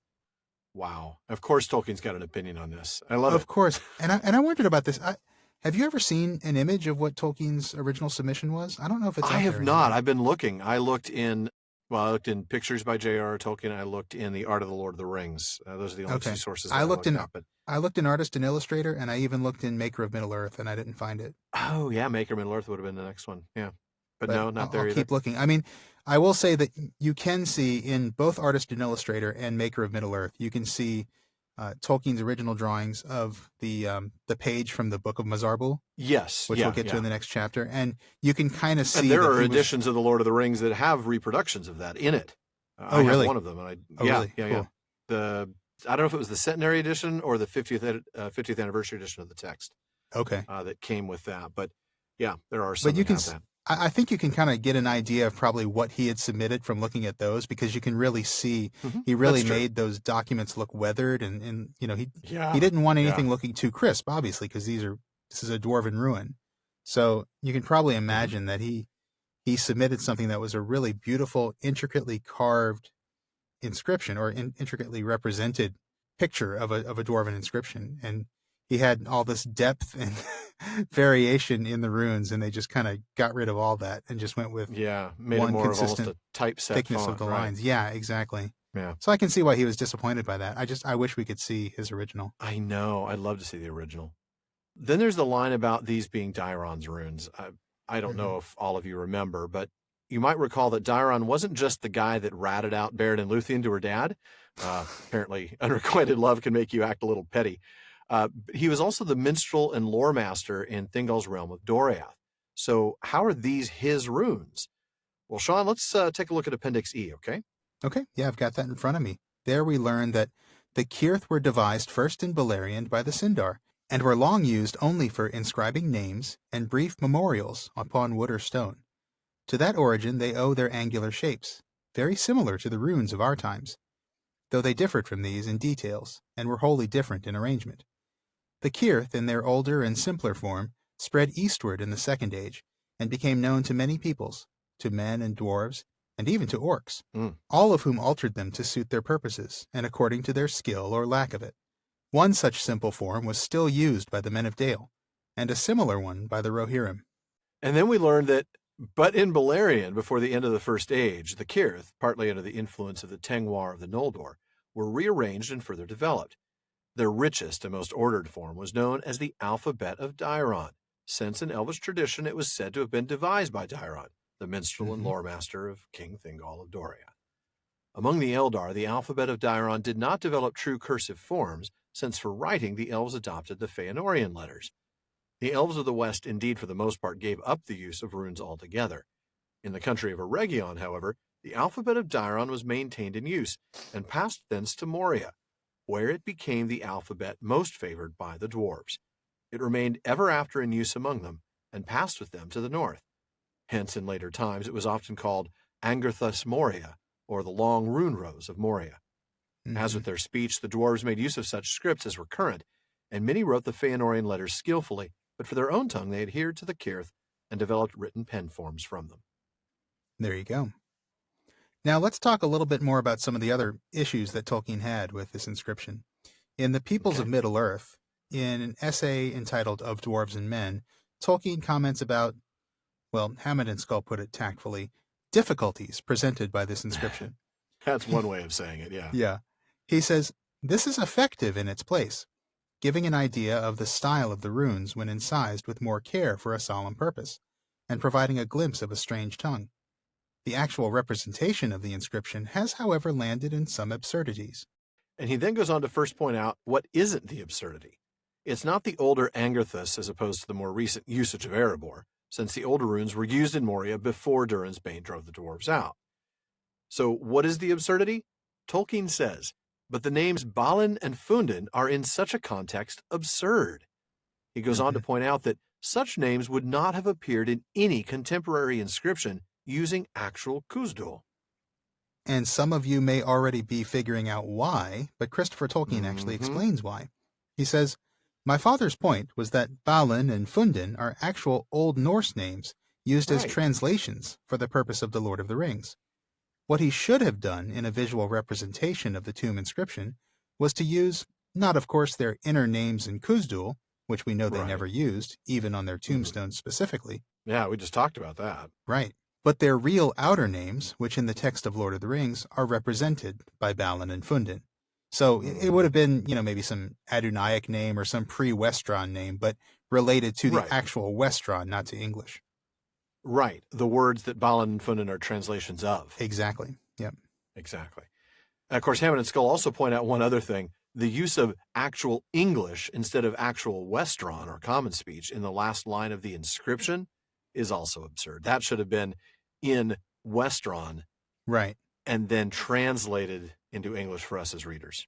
Wow. Of course Tolkien's got an opinion on this. I love it. Of course. And I wondered about this. Have you ever seen an image of what Tolkien's original submission was? I don't know if it's I have not. I've been looking. I looked in pictures by J.R.R. Tolkien. I looked in The Art of the Lord of the Rings. Those are the only two sources I looked in Artist and Illustrator, and I even looked in Maker of Middle-earth, and I didn't find it. Oh, yeah, Maker of Middle-earth would have been the next one. Yeah. But no, not there I'll either. keep looking. I mean, I will say that you can see in both Artist and Illustrator and Maker of Middle-earth, you can see Tolkien's original drawings of the page from the Book of Mazarbul. Yes. Which we'll get to in the next chapter. And you can kind of see and there are editions of The Lord of the Rings that have reproductions of that in it. I really? have one of them. And really? Yeah. I don't know if it was the centenary edition or the 50th anniversary edition of the text. Okay. That came with that. But yeah, there are some but you that can, have that. I think you can kind of get an idea of probably what he had submitted from looking at those, because you can really see he really made those documents look weathered, and he didn't want anything looking too crisp, obviously, because this is a dwarven ruin. So you can probably imagine that he submitted something that was a really beautiful, intricately carved inscription, or intricately represented picture of a dwarven inscription, and he had all this depth and variation in the runes, and they just kind of got rid of all that and just went with made one it more consistent of almost a typeset thickness font, of the lines. Yeah, exactly. Yeah. So I can see why he was disappointed by that. I wish we could see his original. I know. I'd love to see the original. Then there's the line about these being Dairon's runes. I don't know if all of you remember, but you might recall that Dairon wasn't just the guy that ratted out Beren and Luthien to her dad. Apparently, unrequited love can make you act a little petty. He was also the minstrel and lore master in Thingol's realm of Doriath. So how are these his runes? Well, Sean, let's take a look at Appendix E, okay? Okay, yeah, I've got that in front of me. There we learn that the Cirth were devised first in Beleriand by the Sindar, and were long used only for inscribing names and brief memorials upon wood or stone. To that origin they owe their angular shapes, very similar to the runes of our times, though they differed from these in details, and were wholly different in arrangement. The Cirth, in their older and simpler form, spread eastward in the Second Age, and became known to many peoples, to men and dwarves, and even to orcs, all of whom altered them to suit their purposes, and according to their skill or lack of it. One such simple form was still used by the men of Dale, and a similar one by the Rohirrim. And then we learned that, but in Beleriand, before the end of the First Age, the Cirth, partly under the influence of the Tengwar of the Noldor, were rearranged and further developed. Their richest and most ordered form was known as the Alphabet of Dairon, since in Elvish tradition it was said to have been devised by Dairon, the minstrel and lore master of King Thingol of Doriath. Among the Eldar, the Alphabet of Dairon did not develop true cursive forms, since for writing the elves adopted the Feanorian letters. The elves of the West indeed for the most part gave up the use of runes altogether. In the country of Eregion, however, the Alphabet of Dairon was maintained in use, and passed thence to Moria. where it became the alphabet most favored by the dwarves. It remained ever after in use among them, and passed with them to the north. Hence, in later times, it was often called Angarthus Moria, or the long rune rows of Moria. As with their speech, the dwarves made use of such scripts as were current, and many wrote the Feanorian letters skillfully, but for their own tongue they adhered to the Cirth and developed written pen forms from them. There you go. Now let's talk a little bit more about some of the other issues that Tolkien had with this inscription. In The Peoples of Middle-earth, in an essay entitled Of Dwarves and Men, Tolkien comments about, well, Hammond and Skull put it tactfully, difficulties presented by this inscription. That's one way of saying it, yeah. Yeah. He says, this is effective in its place, giving an idea of the style of the runes when incised with more care for a solemn purpose, and providing a glimpse of a strange tongue. The actual representation of the inscription has, however, landed in some absurdities. And he then goes on to first point out what isn't the absurdity. It's not the older Angarthus as opposed to the more recent usage of Erebor, since the older runes were used in Moria before Durin's Bane drove the dwarves out. So what is the absurdity? Tolkien says, but the names Balin and Fundin are in such a context absurd. He goes on to point out that such names would not have appeared in any contemporary inscription using actual Khazad-dûm. And some of you may already be figuring out why, but Christopher Tolkien actually explains why. He says, my father's point was that Balin and Fundin are actual Old Norse names used as translations for the purpose of the Lord of the Rings. What he should have done in a visual representation of the tomb inscription was to use, not of course their inner names in Khazad-dûm, which we know they never used, even on their tombstones specifically. Yeah, we just talked about that. Right. But their real outer names, which in the text of Lord of the Rings are represented by Balin and Fundin. So it would have been, maybe some Adunaic name or some pre-Westron name, but related to the actual Westron, not to English. Right. The words that Balin and Fundin are translations of. Exactly. Yep. Exactly. And of course, Hammond and Skull also point out one other thing. The use of actual English instead of actual Westron or common speech in the last line of the inscription is also absurd. That should have been in Westron. Right. And then translated into English for us as readers.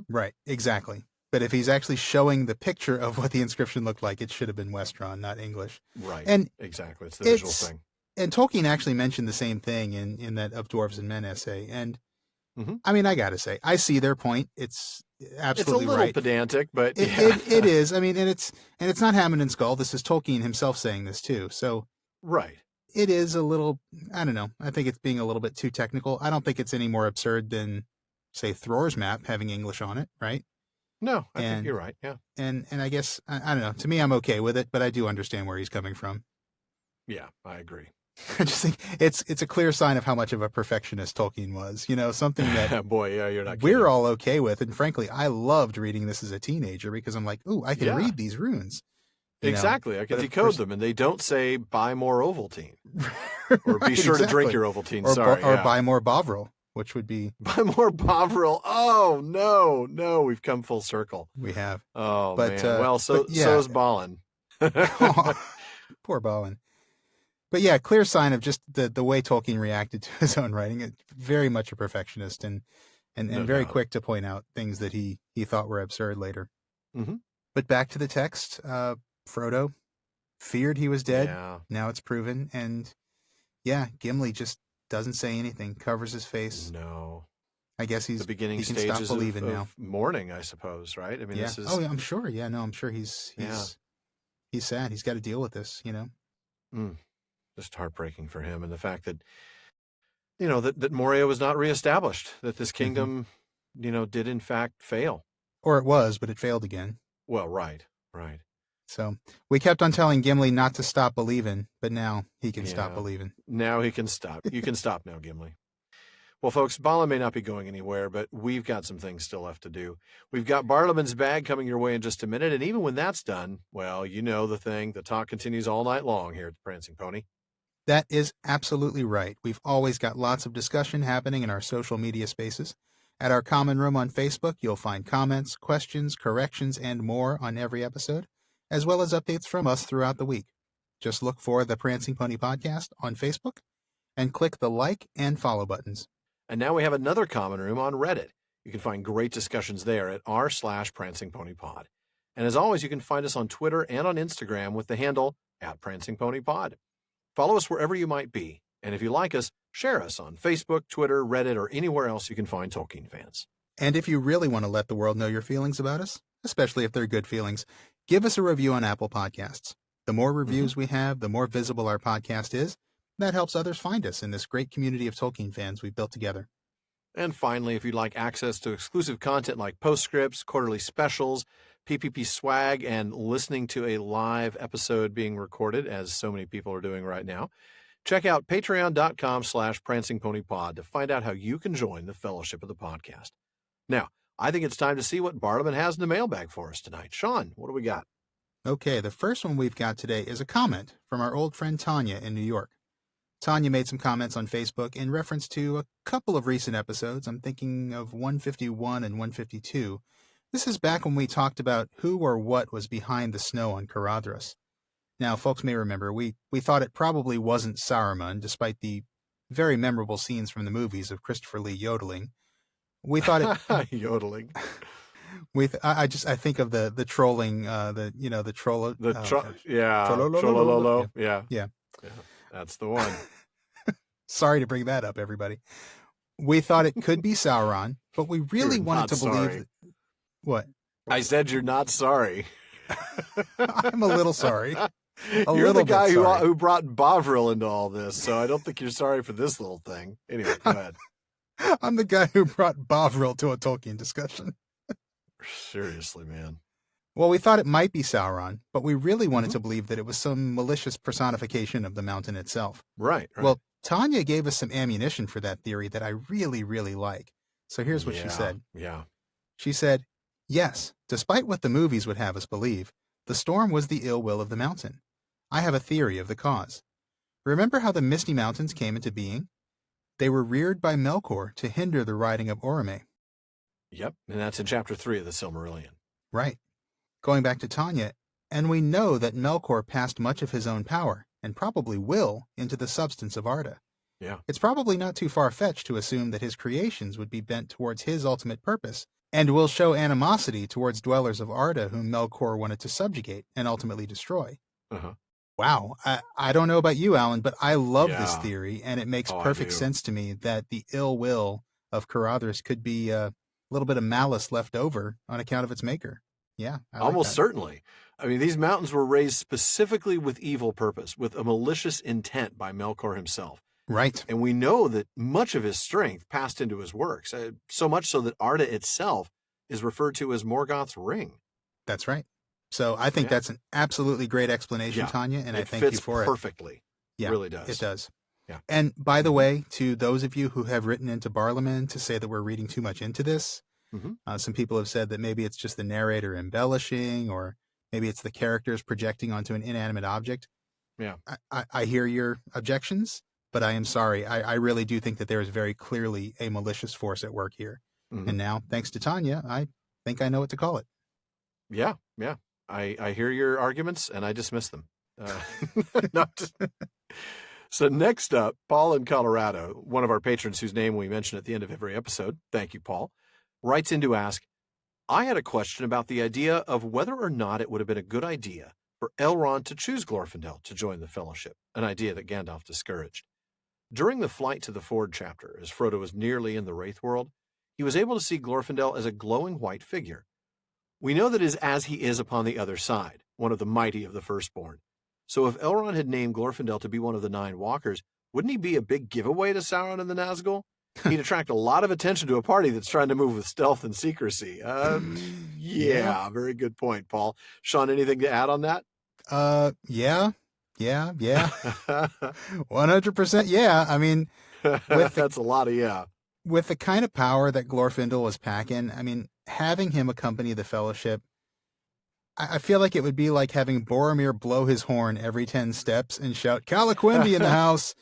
Right. Exactly. But if he's actually showing the picture of what the inscription looked like, it should have been Westron, not English. Right. And exactly. It's the visual thing. And Tolkien actually mentioned the same thing in that Of Dwarves and Men essay. And I mean, I got to say, I see their point. It's absolutely right. It's a little pedantic, but it is. I mean, and it's not Hammond and Skull. This is Tolkien himself saying this too. So it is a little, I don't know. I think it's being a little bit too technical. I don't think it's any more absurd than, say, Thror's map having English on it, right? No, I think you're right. Yeah. And I guess, I don't know. To me, I'm okay with it, but I do understand where he's coming from. Yeah, I agree. I just think it's a clear sign of how much of a perfectionist Tolkien was. Something that boy, yeah, you're not we're kidding. all okay with. And frankly, I loved reading this as a teenager because I'm like, ooh, I can read these runes. Exactly. I can decode them, and they don't say buy more Ovaltine or be sure to drink your Ovaltine. Or buy more Bovril, which would be buy more Bovril. Oh no, we've come full circle. We have. Oh, man. Well, so is Balin. Poor Balin. But yeah, clear sign of just the way Tolkien reacted to his own writing. It's very much a perfectionist and very quick to point out things that he thought were absurd later. But back to the text, Frodo feared he was dead. Yeah. Now it's proven. And yeah, Gimli just doesn't say anything, covers his face. No. I guess he can stop believing now. Mourning, I suppose, right? I mean, this is... Oh, yeah, I'm sure. Yeah, no, I'm sure he's sad. He's got to deal with this, Just heartbreaking for him, and the fact that that Moria was not reestablished, that this kingdom did in fact fail, or it was, but it failed again. Well, right. So we kept on telling Gimli not to stop believing, but now he can stop believing. Now he can stop. You can stop now, Gimli. Well, folks, Balin may not be going anywhere, but we've got some things still left to do. We've got Bartleman's Bag coming your way in just a minute, and even when that's done, well, you know the thing. The talk continues all night long here at the Prancing Pony. That is absolutely right. We've always got lots of discussion happening in our social media spaces. At our common room on Facebook, you'll find comments, questions, corrections, and more on every episode, as well as updates from us throughout the week. Just look for the Prancing Pony Podcast on Facebook and click the like and follow buttons. And now we have another common room on Reddit. You can find great discussions there at r/prancingponypod. And as always, you can find us on Twitter and on Instagram with the handle @prancingponypod. Follow us wherever you might be. And if you like us, share us on Facebook, Twitter, Reddit, or anywhere else you can find Tolkien fans. And if you really want to let the world know your feelings about us, especially if they're good feelings, give us a review on Apple Podcasts. The more reviews we have, the more visible our podcast is. That helps others find us in this great community of Tolkien fans we've built together. And finally, if you'd like access to exclusive content like postscripts, quarterly specials, PPP swag, and listening to a live episode being recorded, as so many people are doing right now, check out patreon.com/prancingponypod to find out how you can join the fellowship of the podcast. Now, I think it's time to see what Bartleman has in the mailbag for us tonight. Sean, what do we got? Okay, the first one we've got today is a comment from our old friend Tanya in New York. Tanya made some comments on Facebook in reference to a couple of recent episodes. I'm thinking of 151 and 152. This is back when we talked about who or what was behind the snow on Caradhras. Now, folks may remember, we thought it probably wasn't Saruman, despite the very memorable scenes from the movies of Christopher Lee yodeling. We thought it... Yodeling. I think of the trolling, the troll... Trollololo. Yeah. That's the one. Sorry to bring that up, everybody. We thought it could be Sauron, but we really wanted to believe... What? I said you're not sorry. I'm a little sorry. You're the guy who brought Bovril into all this, so I don't think you're sorry for this little thing. Anyway, go ahead. I'm the guy who brought Bovril to a Tolkien discussion. Seriously, man. Well, we thought it might be Sauron, but we really wanted to believe that it was some malicious personification of the mountain itself. Right. Well, Tanya gave us some ammunition for that theory that I really, really like. So here's what she said. Yeah. She said, yes, despite what the movies would have us believe, the storm was the ill will of the mountain. I have a theory of the cause. Remember how the Misty Mountains came into being? They were reared by Melkor to hinder the riding of Orome. Yep, and that's in Chapter 3 of the Silmarillion. Right. Going back to Tanya, and we know that Melkor passed much of his own power, and probably will, into the substance of Arda. Yeah. It's probably not too far-fetched to assume that his creations would be bent towards his ultimate purpose, and will show animosity towards dwellers of Arda whom Melkor wanted to subjugate and ultimately destroy. Uh-huh. Wow. I don't know about you, Alan, but I love this theory, and it makes perfect sense to me that the ill will of Caradhras could be a little bit of malice left over on account of its maker. Yeah. Almost certainly. I mean, these mountains were raised specifically with evil purpose, with a malicious intent by Melkor himself. Right. And we know that much of his strength passed into his works, so much so that Arda itself is referred to as Morgoth's ring. That's right. So I think that's an absolutely great explanation, Tanya, and I thank you for it. It fits perfectly. Yeah, it really does. It does. Yeah. And by the way, to those of you who have written into Bartleman to say that we're reading too much into this, some people have said that maybe it's just the narrator embellishing, or maybe it's the characters projecting onto an inanimate object. Yeah. I hear your objections, but I am sorry. I really do think that there is very clearly a malicious force at work here. And now, thanks to Tanya, I think I know what to call it. Yeah. I hear your arguments, and I dismiss them. So next up, Paul in Colorado, one of our patrons whose name we mention at the end of every episode, thank you, Paul, writes in to ask, I had a question about the idea of whether or not it would have been a good idea for Elrond to choose Glorfindel to join the Fellowship, an idea that Gandalf discouraged. During the Flight to the Ford chapter, as Frodo was nearly in the Wraith world, he was able to see Glorfindel as a glowing white figure. We know that is as he is upon the other side, one of the mighty of the firstborn. So if Elrond had named Glorfindel to be one of the 9 walkers, wouldn't he be a big giveaway to Sauron and the Nazgul? He'd attract a lot of attention to a party that's trying to move with stealth and secrecy. Very good point, Paul. Sean, anything to add on that? Yeah. 100% yeah. I mean, that's a lot of with the kind of power that Glorfindel was packing, I mean, having him accompany the Fellowship, I feel like it would be like having Boromir blow his horn every 10 steps and shout, Calaquendi in the house.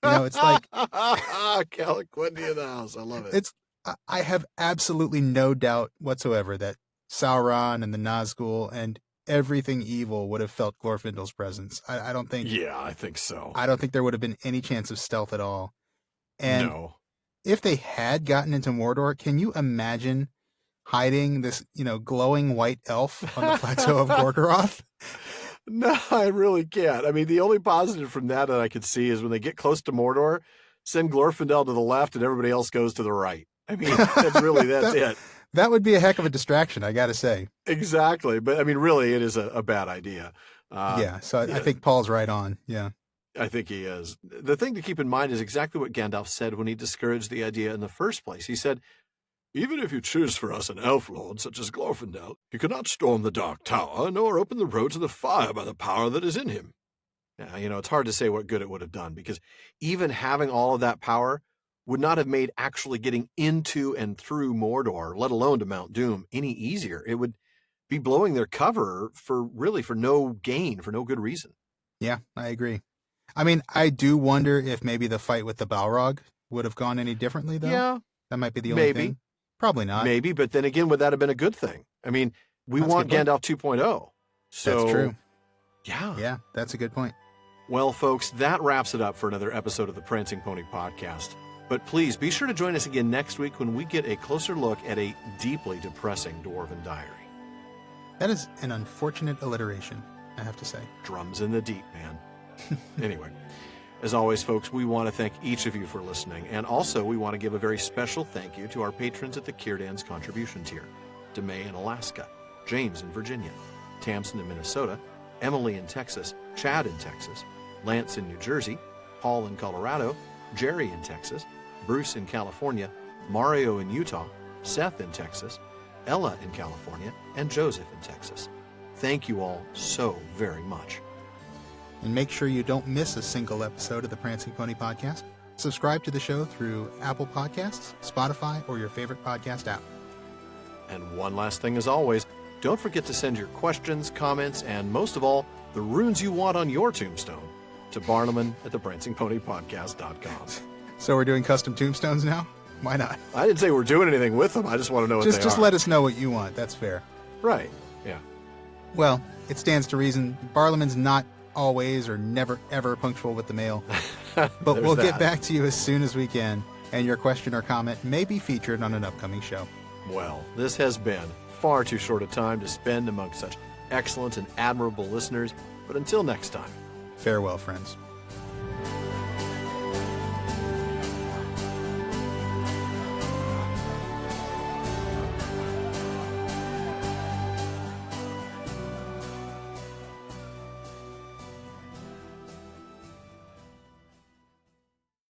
You know, it's like... Calaquendi in the house. I love it. I have absolutely no doubt whatsoever that Sauron and the Nazgul and everything evil would have felt Glorfindel's presence. I don't think... Yeah, I think so. I don't think there would have been any chance of stealth at all. And no. if they had gotten into Mordor, can you imagine hiding this, glowing white elf on the plateau of Gorgoroth? No, I really can't. I mean, the only positive from that I could see is when they get close to Mordor, send Glorfindel to the left and everybody else goes to the right. I mean, that's it. That would be a heck of a distraction, I got to say. Exactly. But I mean, really, it is a bad idea. So I think Paul's right on. Yeah. I think he is. The thing to keep in mind is exactly what Gandalf said when he discouraged the idea in the first place. He said, "Even if you choose for us an elf lord such as Glorfindel, he could not storm the Dark Tower, nor open the road to the fire by the power that is in him." Now, it's hard to say what good it would have done, because even having all of that power would not have made actually getting into and through Mordor, let alone to Mount Doom, any easier. It would be blowing their cover for no gain, for no good reason. Yeah, I agree. I mean, I do wonder if maybe the fight with the Balrog would have gone any differently, though. Yeah. That might be the only thing. Probably not. Maybe, but then again, would that have been a good thing? I mean, we want Gandalf 2.0. So, that's true. Yeah. Yeah, that's a good point. Well, folks, that wraps it up for another episode of the Prancing Pony Podcast. But please be sure to join us again next week when we get a closer look at a deeply depressing Dwarven diary. That is an unfortunate alliteration, I have to say. Drums in the deep, man. Anyway, as always, folks, we want to thank each of you for listening. And also, we want to give a very special thank you to our patrons at the Círdan's contribution tier. DeMay in Alaska, James in Virginia, Tamsin in Minnesota, Emily in Texas, Chad in Texas, Lance in New Jersey, Paul in Colorado, Jerry in Texas, Bruce in California, Mario in Utah, Seth in Texas, Ella in California, and Joseph in Texas. Thank you all so very much. And make sure you don't miss a single episode of the Prancing Pony Podcast. Subscribe to the show through Apple Podcasts, Spotify, or your favorite podcast app. And one last thing as always, don't forget to send your questions, comments, and most of all, the runes you want on your tombstone to barnleman@theprancingponypodcast.com. So we're doing custom tombstones now? Why not? I didn't say we're doing anything with them. I just want to know what they are. Just let us know what you want. That's fair. Right. Yeah. Well, it stands to reason Barliman's not always or never, ever punctual with the mail. But we'll get back to you as soon as we can, and your question or comment may be featured on an upcoming show. Well, this has been far too short a time to spend among such excellent and admirable listeners. But until next time. Farewell, friends.